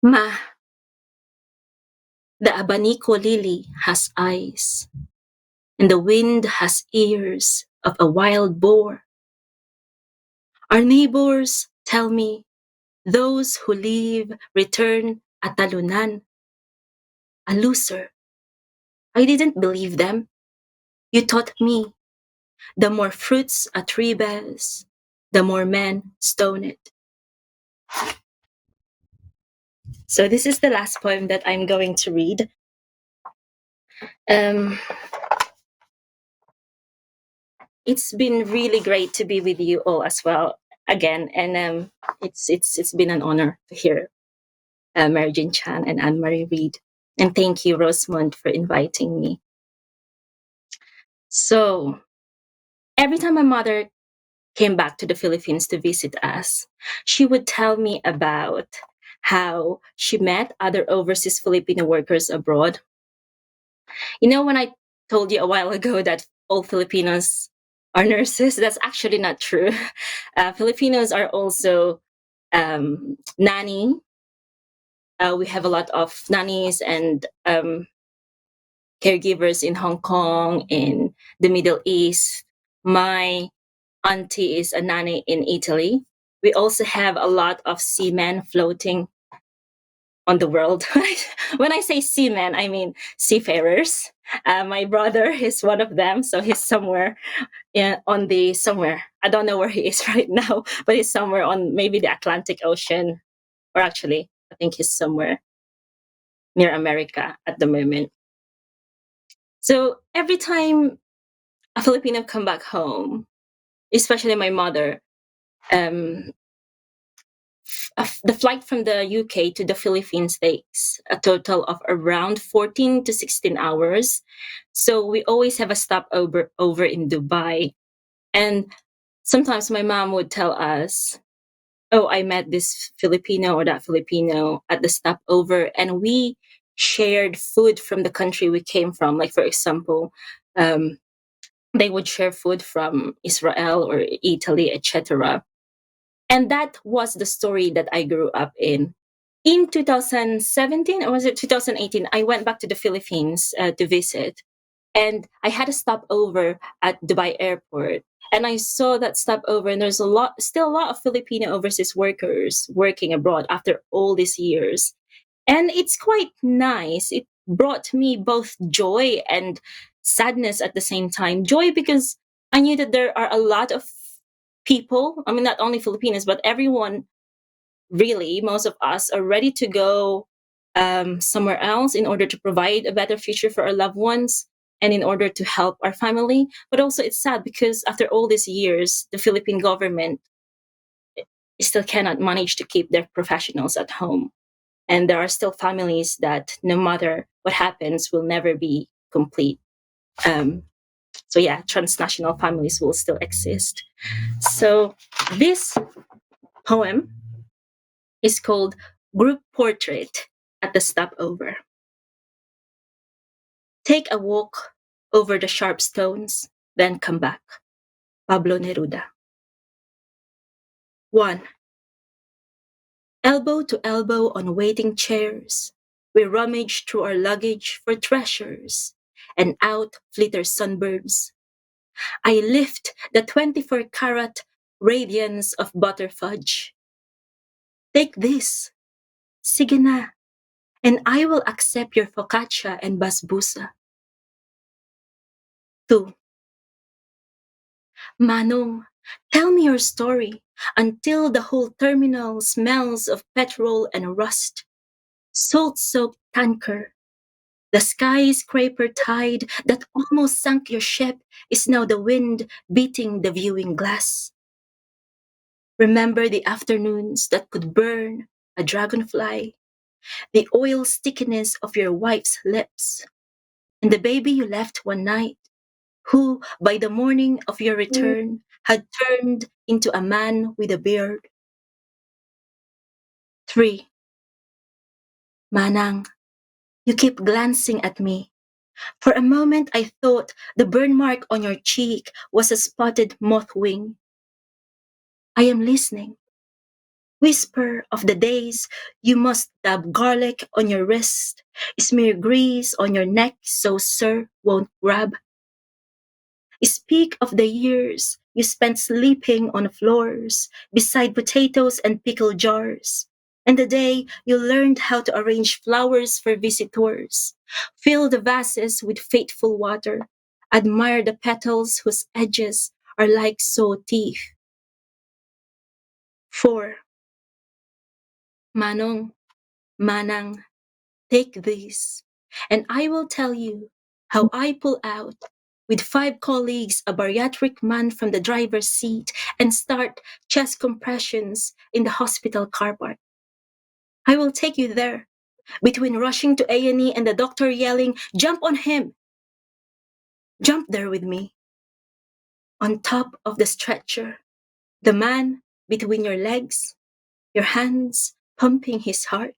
Ma, the abanico lily has eyes, and the wind has ears of a wild boar. Our neighbors tell me those who leave return a talunan, a loser. I didn't believe them. You taught me the more fruits a tree bears, the more men stone it. So this is the last poem that I'm going to read. It's been really great to be with you all as well again, and it's been an honor to hear Mary Jane Chan and Annemarie read. And thank you, Rosamund, for inviting me. So every time my mother came back to the Philippines to visit us, she would tell me about how she met other overseas Filipino workers abroad. When I told you a while ago that all Filipinos are nurses, that's actually not true. Filipinos are also nanny. We have a lot of nannies and caregivers in Hong Kong, in the Middle East. My auntie is a nanny in Italy. We also have a lot of seamen floating on the world. When I say seamen, I mean seafarers. My brother is one of them, so he's somewhere somewhere. I don't know where he is right now, but he's somewhere on maybe the Atlantic Ocean, or actually, I think he's somewhere near America at the moment. So every time a Filipino come back home, especially my mother, the flight from the UK to the Philippines takes a total of around 14 to 16 hours. So we always have a stopover over in Dubai. And sometimes my mom would tell us, oh, I met this Filipino or that Filipino at the stopover, and we shared food from the country we came from. Like, for example, they would share food from Israel or Italy, etc. And that was the story that I grew up in. In 2017, or was it 2018, I went back to the Philippines to visit. And I had a stopover at Dubai airport. And I saw that stopover, and there's still a lot of Filipino overseas workers working abroad after all these years. And it's quite nice. brought me both joy and sadness at the same time. Joy because I knew that there are a lot of people, I mean, not only Filipinos, but everyone, really, most of us are ready to go somewhere else in order to provide a better future for our loved ones and in order to help our family. But also it's sad because after all these years, the Philippine government still cannot manage to keep their professionals at home. And there are still families that no matter what happens will never be complete. So yeah, transnational families will still exist. So this poem is called Group Portrait at the Stopover. Take a walk over the sharp stones, then come back. Pablo Neruda. 1. Elbow to elbow on waiting chairs, we rummage through our luggage for treasures, and out flitter sunbirds. I lift the 24-karat radiance of butter fudge. Take this, sige na, and I will accept your focaccia and basbousa. 2. Manong, tell me your story until the whole terminal smells of petrol and rust. Salt-soaked tanker. The skyscraper tide that almost sank your ship is now the wind beating the viewing glass. Remember the afternoons that could burn a dragonfly, the oil stickiness of your wife's lips, and the baby you left one night, who, by the morning of your return, had turned into a man with a beard. 3. Manang, you keep glancing at me. For a moment I thought the burn mark on your cheek was a spotted moth wing. I am listening. Whisper of the days you must dab garlic on your wrist, smear grease on your neck so sir won't grab. Speak of the years you spent sleeping on floors beside potatoes and pickle jars, and the day you learned how to arrange flowers for visitors, fill the vases with faithful water, admire the petals whose edges are like saw teeth. 4. Manong, Manang, take this, and I will tell you how I pull out with 5 colleagues a bariatric man from the driver's seat and start chest compressions in the hospital car park. I will take you there, between rushing to A&E and the doctor yelling, "Jump on him!" Jump there with me. On top of the stretcher, the man between your legs, your hands pumping his heart.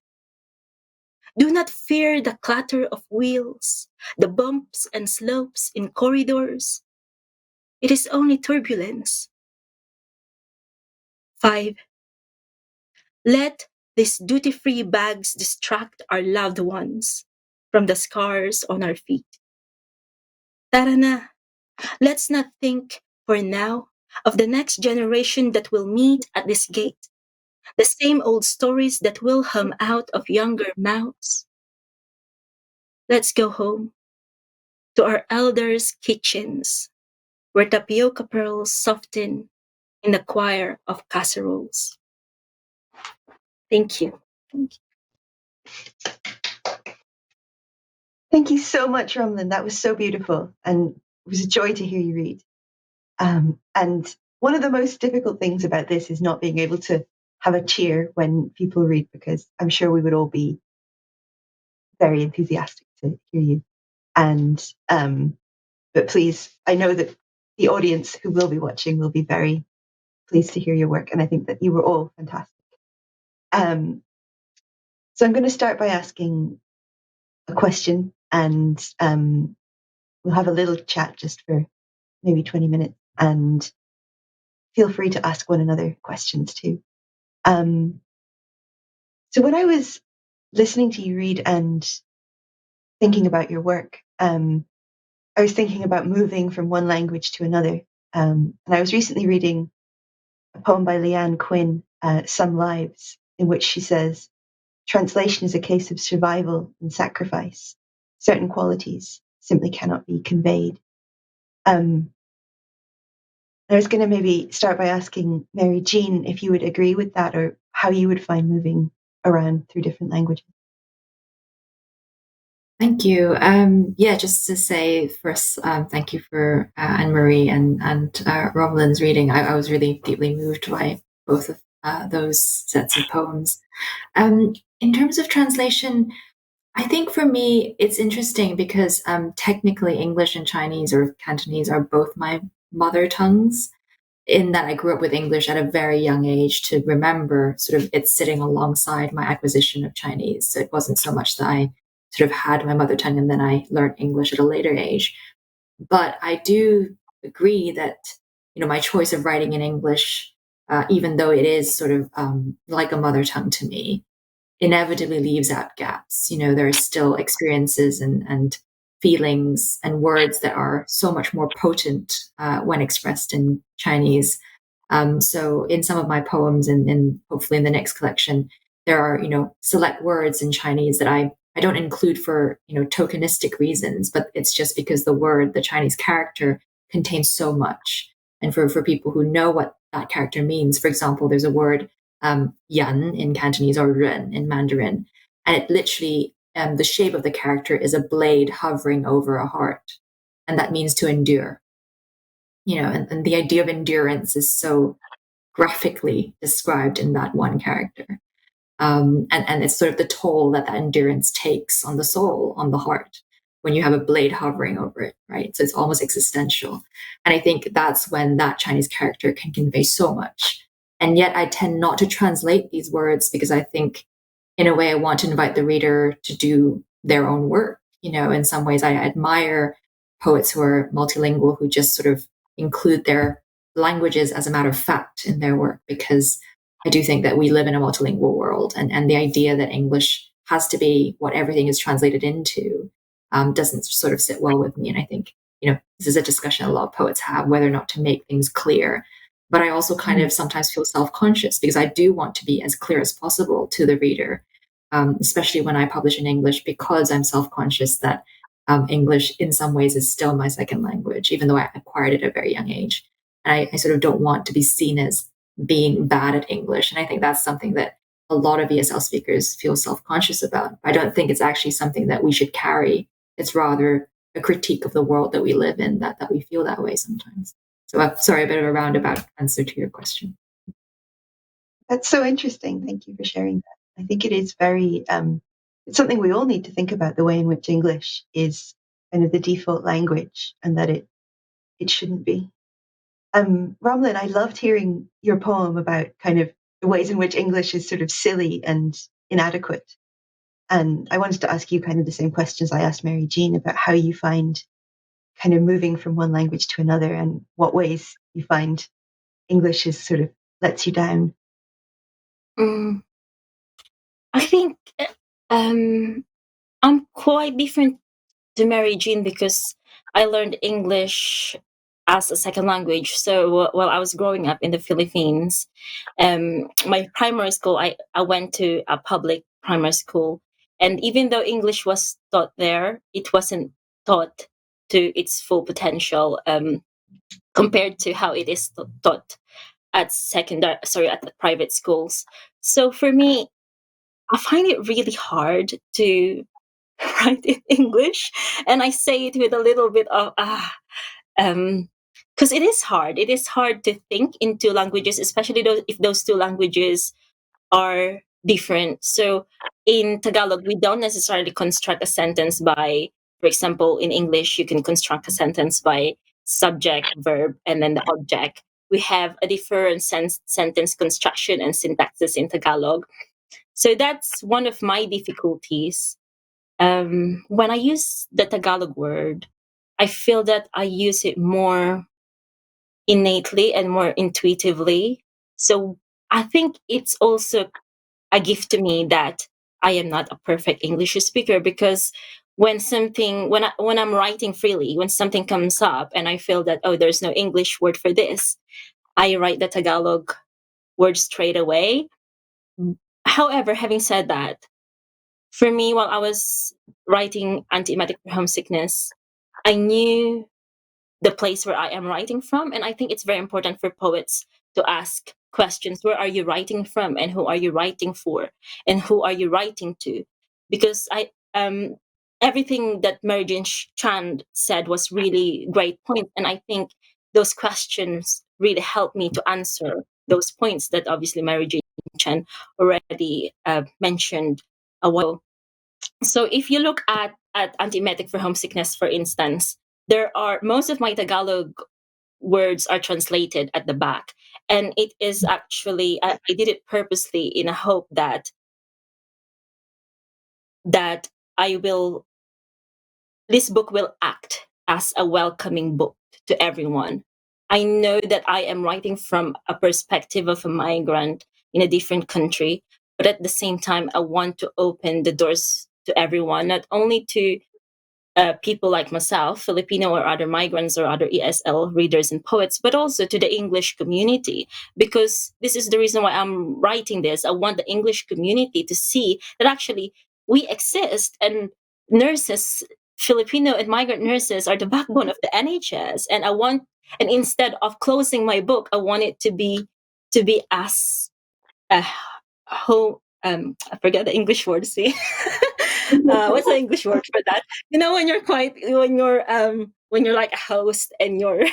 Do not fear the clatter of wheels, the bumps and slopes in corridors. It is only turbulence. 5. Let these duty-free bags distract our loved ones from the scars on our feet. Tara na, let's not think for now of the next generation that will meet at this gate, the same old stories that will hum out of younger mouths. Let's go home to our elders' kitchens, where tapioca pearls soften in the choir of casseroles. Thank you. Thank you so much, Romalyn. That was so beautiful, and it was a joy to hear you read. And one of the most difficult things about this is not being able to have a cheer when people read, because I'm sure we would all be very enthusiastic to hear you. And but please, I know that the audience who will be watching will be very pleased to hear your work, and I think that you were all fantastic. So I'm going to start by asking a question, and we'll have a little chat just for maybe 20 minutes, and feel free to ask one another questions too. So when I was listening to you read and thinking about your work, I was thinking about moving from one language to another. And I was recently reading a poem by Leanne Quinn, Some Lives, in which she says, translation is a case of survival and sacrifice. certain qualities simply cannot be conveyed. I was going to maybe start by asking Mary Jean if you would agree with that, or how you would find moving around through different languages. Thank you. Just to say first, thank you for Annemarie and Romalyn's reading. I was really deeply moved by both of those sets of poems. In terms of translation, I think for me it's interesting because technically English and Chinese or Cantonese are both my mother tongues, in that I grew up with English at a very young age to remember sort of it sitting alongside my acquisition of Chinese. So it wasn't so much that I sort of had my mother tongue and then I learned English at a later age. But I do agree that, my choice of writing in English, even though it is sort of like a mother tongue to me, inevitably leaves out gaps. There are still experiences and feelings and words that are so much more potent when expressed in Chinese. So in some of my poems and hopefully in the next collection, there are, select words in Chinese that I don't include for, tokenistic reasons, but it's just because the Chinese character contains so much. And for people who know what that character means, for example, there's a word yan in Cantonese or ren in Mandarin. And it literally, the shape of the character is a blade hovering over a heart. And that means to endure. And the idea of endurance is so graphically described in that one character. And it's sort of the toll that endurance takes on the soul, on the heart, when you have a blade hovering over it, right? So it's almost existential. And I think that's when that Chinese character can convey so much. And yet I tend not to translate these words because I think, in a way, I want to invite the reader to do their own work. In some ways, I admire poets who are multilingual, who just sort of include their languages as a matter of fact in their work, because I do think that we live in a multilingual world, and the idea that English has to be what everything is translated into doesn't sort of sit well with me. And I think, this is a discussion a lot of poets have, whether or not to make things clear. But I also kind of sometimes feel self-conscious because I do want to be as clear as possible to the reader, especially when I publish in English, because I'm self-conscious that English in some ways is still my second language, even though I acquired it at a very young age. And I sort of don't want to be seen as being bad at English. And I think that's something that a lot of ESL speakers feel self-conscious about. I don't think it's actually something that we should carry. It's rather a critique of the world that we live in, that we feel that way sometimes. So sorry, a bit of a roundabout answer to your question. That's so interesting. Thank you for sharing that. I think it is very, it's something we all need to think about, the way in which English is kind of the default language and that it shouldn't be. Romalyn, I loved hearing your poem about kind of the ways in which English is sort of silly and inadequate. And I wanted to ask you kind of the same questions I asked Mary Jean about how you find kind of moving from one language to another and what ways you find English is sort of lets you down. I think I'm quite different to Mary Jean because I learned English as a second language. So while I was growing up in the Philippines, my primary school, I went to a public primary school. And even though English was taught there, it wasn't taught to its full potential compared to how it is taught at at the private schools. So for me, I find it really hard to write in English, and I say it with a little bit of because it is hard. It is hard to think in two languages, especially if those two languages are different. So in Tagalog, we don't necessarily construct a sentence by, for example, in English, you can construct a sentence by subject, verb, and then the object. We have a different sentence construction and syntaxes in Tagalog. So that's one of my difficulties. When I use the Tagalog word, I feel that I use it more innately and more intuitively. So I think it's also a gift to me that I am not a perfect English speaker, because when I'm writing freely, when something comes up and I feel that, oh, there's no English word for this, I write the Tagalog word straight away. However, having said that, for me, while I was writing Antiemetic for Homesickness, I knew the place where I am writing from. And I think it's very important for poets to ask questions. Where are you writing from? And who are you writing for? And who are you writing to? Because everything that Mary Chand said was really great points. And I think those questions really helped me to answer those points that obviously Mary Jane Chan already mentioned a while. So if you look at Antiemetic for Homesickness, for instance, there are most of my Tagalog words are translated at the back, and it is actually I did it purposely in a hope that I will this book will act as a welcoming book to everyone. I know that I am writing from a perspective of a migrant in a different country, but at the same time, I want to open the doors to everyone, not only to people like myself, Filipino or other migrants or other ESL readers and poets, but also to the English community. Because this is the reason why I'm writing this. I want the English community to see that actually we exist, and nurses, Filipino and migrant nurses, are the backbone of the NHS. And instead of closing my book, I want it to be as a home. I forget the English word. See, what's the English word for that? You know, when you're like a host and you're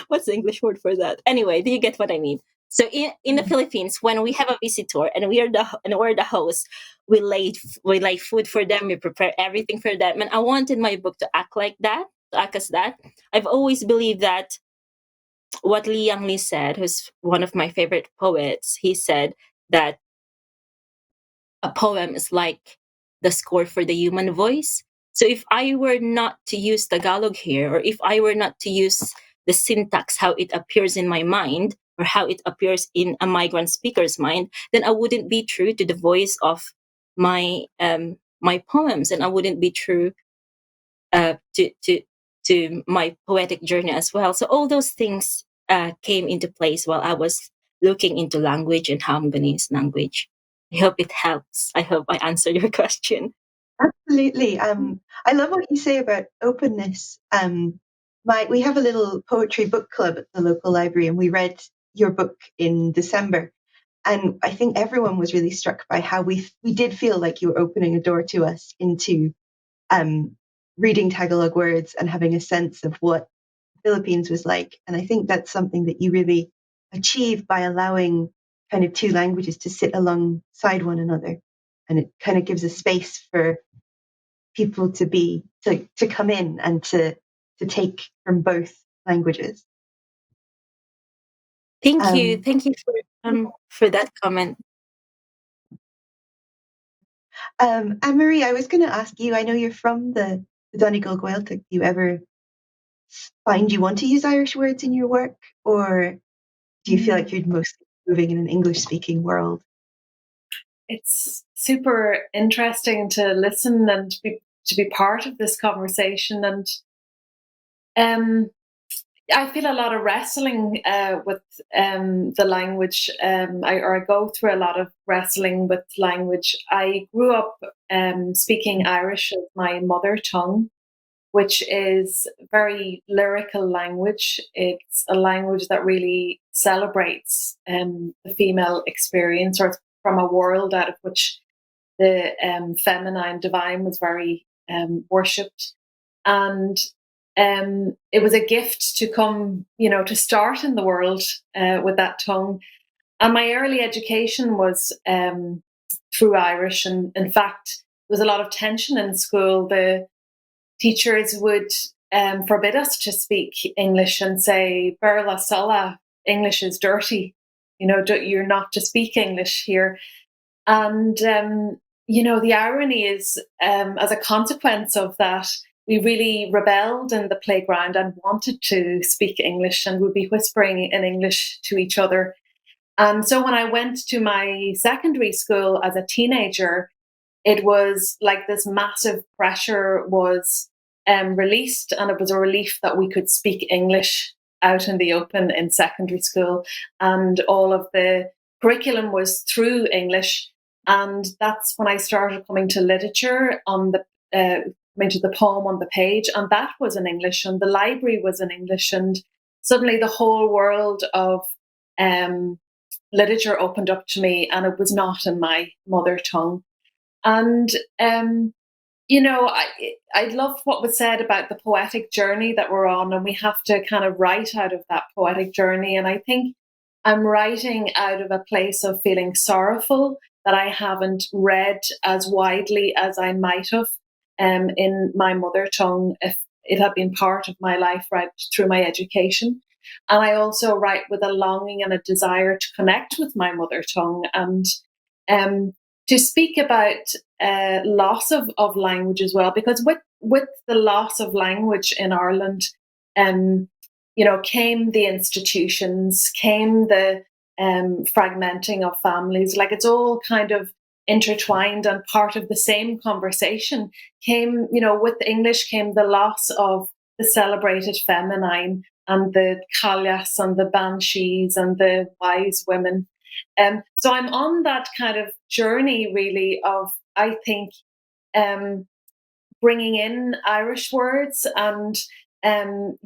what's the English word for that? Anyway, do you get what I mean? So in the Philippines, when we have a visitor and we're the host, we lay food for them, we prepare everything for them, and I wanted my book to act like that, to act as that. I've always believed that what Li Yang said, who's one of my favorite poets, he said that a poem is like the score for the human voice. So if I were not to use Tagalog here, or if I were not to use the syntax, how it appears in my mind, or how it appears in a migrant speaker's mind, then I wouldn't be true to the voice of my poems, and I wouldn't be true to my poetic journey as well. So all those things came into place while I was looking into language and how I'm going to use language. I hope it helps. I hope I answered your question. Absolutely. I love what you say about openness. We have a little poetry book club at the local library, and we read your book in December. And I think everyone was really struck by how we did feel like you were opening a door to us into reading Tagalog words and having a sense of what Philippines was like. And I think that's something that you really achieve by allowing kind of two languages to sit alongside one another. And it kind of gives a space for people to come in and to take from both languages. Thank you. Thank you for that comment. Annemarie, I was going to ask you, I know you're from the Donegal Gaeltacht. Do you ever find you want to use Irish words in your work, or do you feel like you're mostly moving in an English-speaking world? It's super interesting to listen and to be part of this conversation. And I feel a lot of wrestling with the language. I go through a lot of wrestling with language. I grew up speaking Irish as my mother tongue, which is very lyrical language. It's a language that really celebrates the female experience, or from a world out of which the feminine divine was very worshipped. And it was a gift to come, to start in the world with that tongue. And my early education was through Irish. And in fact, there was a lot of tension in school. The teachers would forbid us to speak English and say, Berla Sala, English is dirty. You're not to speak English here. And, the irony is, as a consequence of that, we really rebelled in the playground and wanted to speak English and would be whispering in English to each other. And so when I went to my secondary school as a teenager, it was like this massive pressure was released, and it was a relief that we could speak English out in the open in secondary school. And all of the curriculum was through English. And that's when I started coming to literature on the coming to the poem on the page, and that was in English, and the library was in English, and suddenly the whole world of literature opened up to me, and it was not in my mother tongue. And I love what was said about the poetic journey that we're on, and we have to kind of write out of that poetic journey. And I think I'm writing out of a place of feeling sorrowful that I haven't read as widely as I might have in my mother tongue if it had been part of my life right through my education. And I also write with a longing and a desire to connect with my mother tongue and to speak about loss of language as well, because with the loss of language in Ireland, came the institutions, came the fragmenting of families. Like it's all kind of intertwined and part of the same conversation. Came, with English came the loss of the celebrated feminine and the callas and the banshees and the wise women. So I'm on that kind of journey, really, of, I think, bringing in Irish words and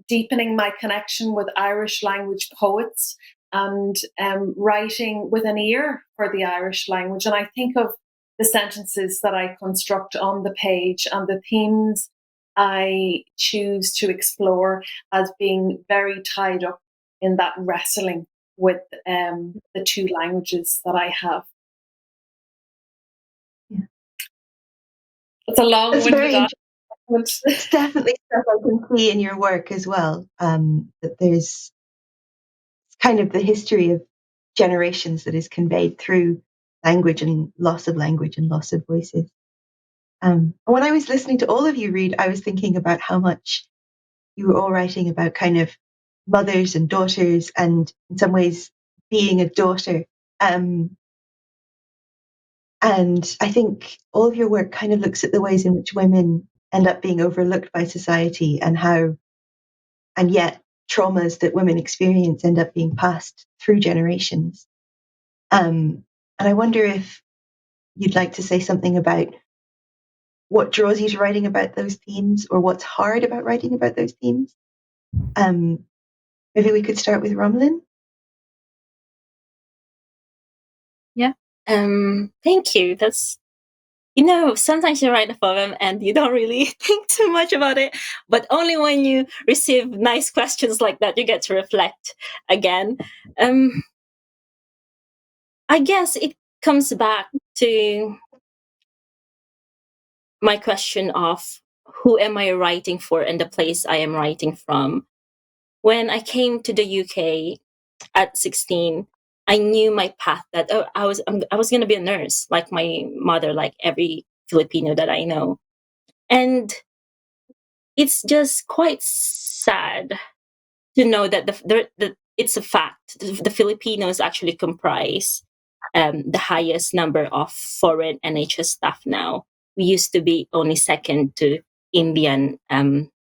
deepening my connection with Irish language poets and writing with an ear for the Irish language. And I think of the sentences that I construct on the page and the themes I choose to explore as being very tied up in that wrestling with the two languages that I have. Yeah. It's a long-winded answer. It's definitely stuff I can see in your work as well. That there's kind of the history of generations that is conveyed through language and loss of language and loss of voices. When I was listening to all of you read, I was thinking about how much you were all writing about kind of mothers and daughters, and in some ways being a daughter. And I think all of your work kind of looks at the ways in which women end up being overlooked by society and yet traumas that women experience end up being passed through generations. And I wonder if you'd like to say something about what draws you to writing about those themes, or what's hard about writing about those themes. Maybe we could start with Romalyn. Yeah. Thank you. That's, sometimes you write a poem and you don't really think too much about it, but only when you receive nice questions like that, you get to reflect again. I guess it comes back to my question of who am I writing for and the place I am writing from. When I came to the UK at 16, I knew my path, that I was going to be a nurse, like my mother, like every Filipino that I know. And it's just quite sad to know that it's a fact. The Filipinos actually comprise the highest number of foreign NHS staff now. We used to be only second to Indian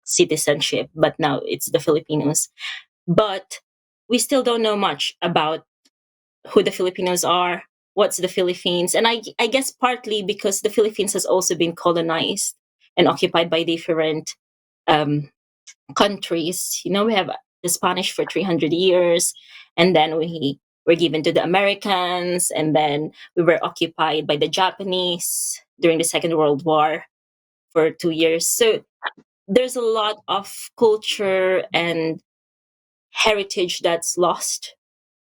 citizenship, but now it's the Filipinos. But we still don't know much about who the Filipinos are, what's the Philippines. And I guess partly because the Philippines has also been colonized and occupied by different countries. We have the Spanish for 300 years, and then we were given to the Americans, and then we were occupied by the Japanese during the Second World War for 2 years. So there's a lot of culture and heritage that's lost,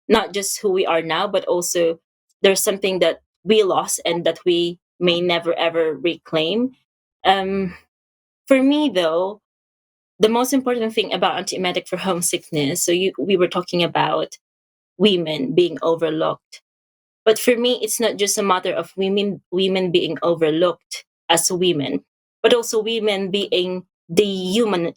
not just who we are now, but also there's something that we lost and that we may never ever reclaim. For me, though, the most important thing about antiemetic for homesickness, so we were talking about women being overlooked. But for me, it's not just a matter of women being overlooked as women, but also women being dehumanized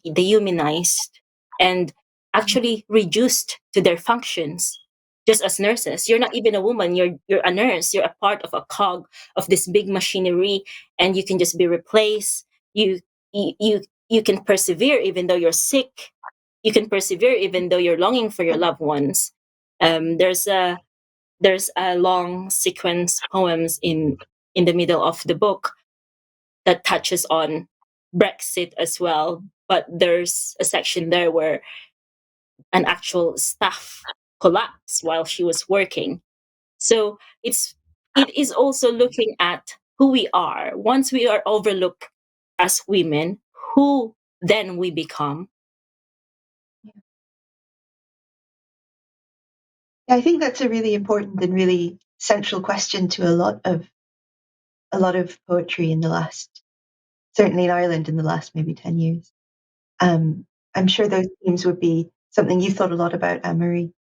and actually reduced to their functions. Just as nurses, you're not even a woman. You're a nurse. You're a part of a cog of this big machinery, and you can just be replaced. You can persevere even though you're sick. You can persevere even though you're longing for your loved ones. There's a there's a long sequence poems in the middle of the book that touches on Brexit as well. But there's a section there where an actual staff collapsed while she was working. So it is also looking at who we are. Once we are overlooked as women, who then we become. I think that's a really important and really central question to a lot of poetry in the last, certainly in Ireland in the last maybe 10 years. I'm sure those themes would be something you've thought a lot about, Annemarie.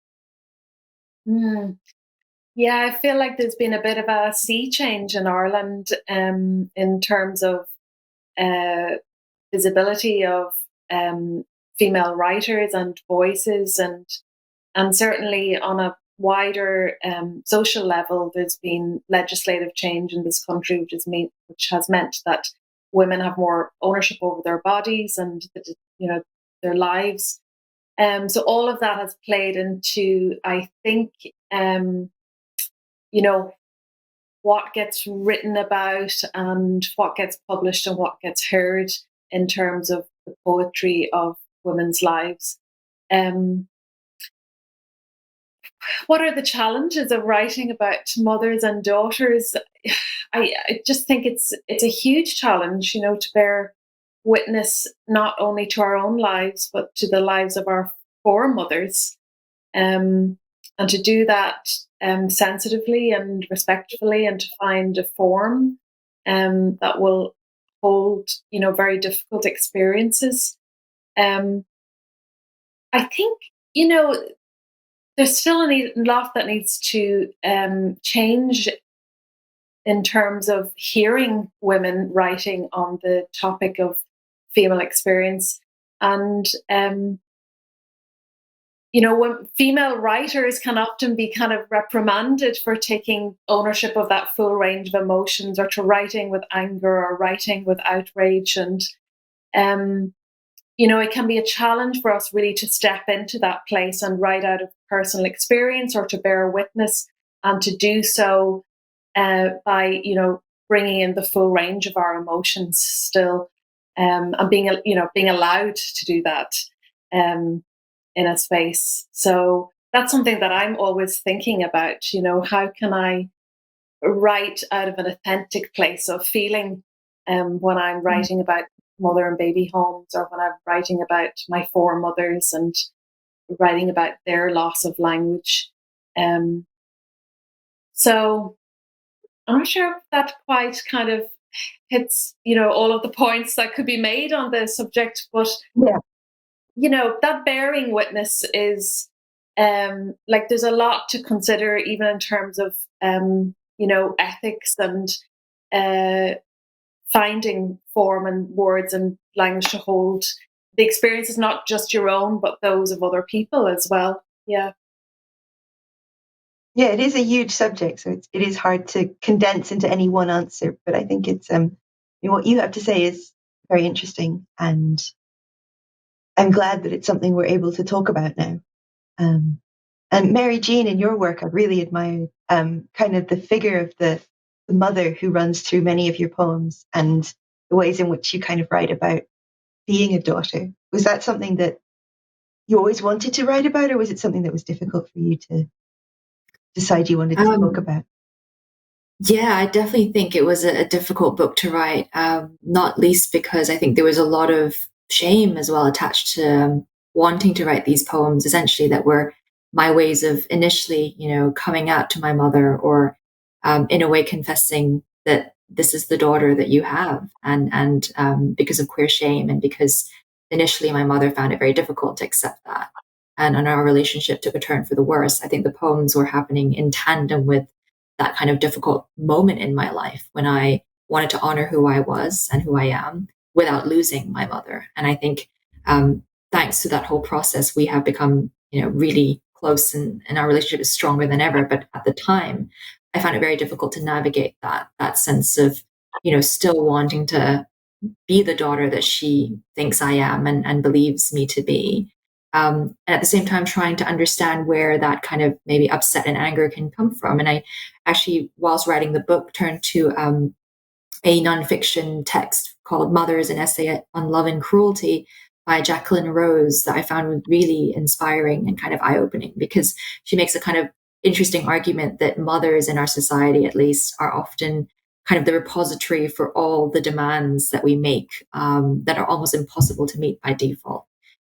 Yeah, I feel like there's been a bit of a sea change in Ireland in terms of visibility of female writers and voices, and certainly on a wider social level, there's been legislative change in this country, which has meant that women have more ownership over their bodies and their lives. So all of that has played into, I think, what gets written about and what gets published and what gets heard in terms of the poetry of women's lives. What are the challenges of writing about mothers and daughters? I just think it's a huge challenge, to bear witness not only to our own lives, but to the lives of our foremothers. And to do that sensitively and respectfully, and to find a form that will hold, very difficult experiences. I think, there's still a lot that needs to change in terms of hearing women writing on the topic of female experience. And when female writers can often be kind of reprimanded for taking ownership of that full range of emotions, or to writing with anger or writing with outrage. And, it can be a challenge for us really to step into that place and write out of personal experience, or to bear witness, and to do so by, bringing in the full range of our emotions still, and being allowed to do that. In a space. So that's something that I'm always thinking about, how can I write out of an authentic place of feeling when I'm writing about mother and baby homes, or when I'm writing about my foremothers and writing about their loss of language. So I'm not sure if that quite kind of hits, all of the points that could be made on the subject, but yeah. That bearing witness is there's a lot to consider, even in terms of ethics and finding form and words and language to hold the experience is not just your own, but those of other people as well. Yeah, it is a huge subject, so it is hard to condense into any one answer. But I think it's what you have to say is very interesting, and I'm glad that it's something we're able to talk about now. And Mary Jean, in your work, I really admired kind of the figure of the mother who runs through many of your poems, and the ways in which you kind of write about being a daughter. Was that something that you always wanted to write about, or was it something that was difficult for you to decide you wanted to talk about? Yeah, I definitely think it was a difficult book to write, not least because I think there was a lot of shame as well attached to wanting to write these poems, essentially, that were my ways of initially, coming out to my mother, or in a way confessing that this is the daughter that you have, and because of queer shame, and because initially my mother found it very difficult to accept that, and our relationship took a turn for the worse. I think the poems were happening in tandem with that kind of difficult moment in my life, when I wanted to honor who I was and who I am without losing my mother. And I think thanks to that whole process, we have become, really close, and our relationship is stronger than ever. But at the time, I found it very difficult to navigate that sense of, still wanting to be the daughter that she thinks I am, and believes me to be. And at the same time, trying to understand where that kind of maybe upset and anger can come from. And I actually, whilst writing the book, turned to a nonfiction text called Mothers, an Essay on Love and Cruelty by Jacqueline Rose that I found really inspiring and kind of eye-opening, because she makes a kind of interesting argument that mothers in our society, at least, are often kind of the repository for all the demands that we make, that are almost impossible to meet by default.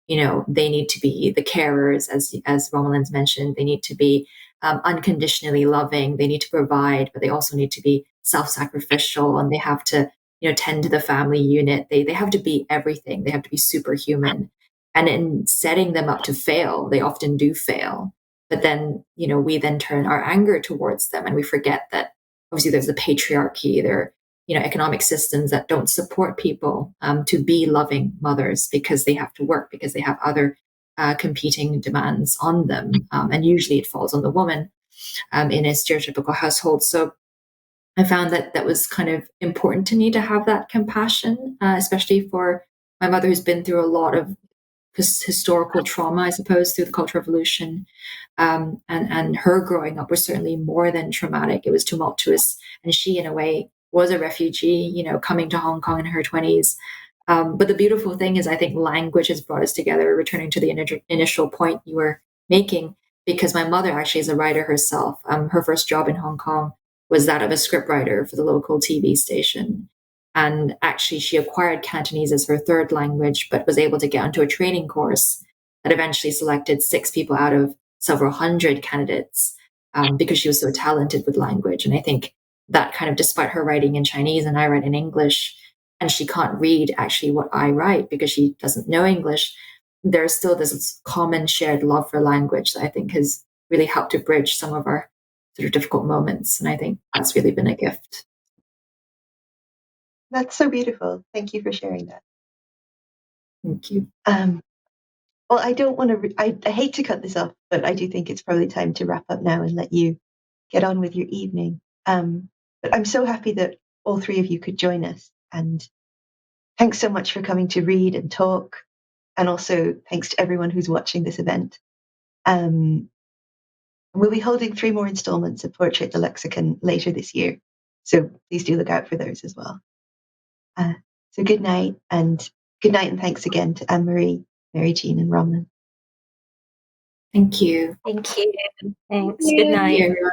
They need to be the carers, as Romalyn's mentioned. They need to be unconditionally loving. They need to provide, but they also need to be self-sacrificial, and they have to, tend to the family unit. They have to be everything. They have to be superhuman. And in setting them up to fail, they often do fail. But then, we then turn our anger towards them, and we forget that obviously there's the patriarchy, there are, economic systems that don't support people to be loving mothers, because they have to work, because they have other competing demands on them. And usually it falls on the woman in a stereotypical household. So I found that was kind of important to me to have that compassion, especially for my mother, who's been through a lot of historical trauma, I suppose, through the Cultural Revolution. And her growing up was certainly more than traumatic. It was tumultuous. And she, in a way, was a refugee, coming to Hong Kong in her 20s. But the beautiful thing is, I think language has brought us together, returning to the initial point you were making, because my mother actually is a writer herself. Her first job in Hong Kong was that of a scriptwriter for the local TV station. And actually, she acquired Cantonese as her third language, but was able to get onto a training course that eventually selected 6 people out of several hundred candidates, because she was so talented with language. And I think that kind of, despite her writing in Chinese and I write in English, and she can't read actually what I write because she doesn't know English, there's still this common shared love for language that I think has really helped to bridge some of our sort of difficult moments. And I think that's really been a gift. That's so beautiful. Thank you for sharing that. Thank you. Well, I don't want to, I hate to cut this off, but I do think it's probably time to wrap up now and let you get on with your evening. But I'm so happy that all 3 of you could join us. And thanks so much for coming to read and talk. And also thanks to everyone who's watching this event. We'll be holding 3 more installments of Poetry at the LexIcon later this year. So please do look out for those as well. So good night and thanks again to Annemarie, Mary Jean, and Romalyn. Thank you. Thank you. Thanks. Good night. Thank you, everyone.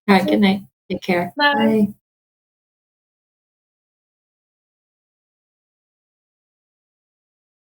All right, good night. Take care. Bye. Bye.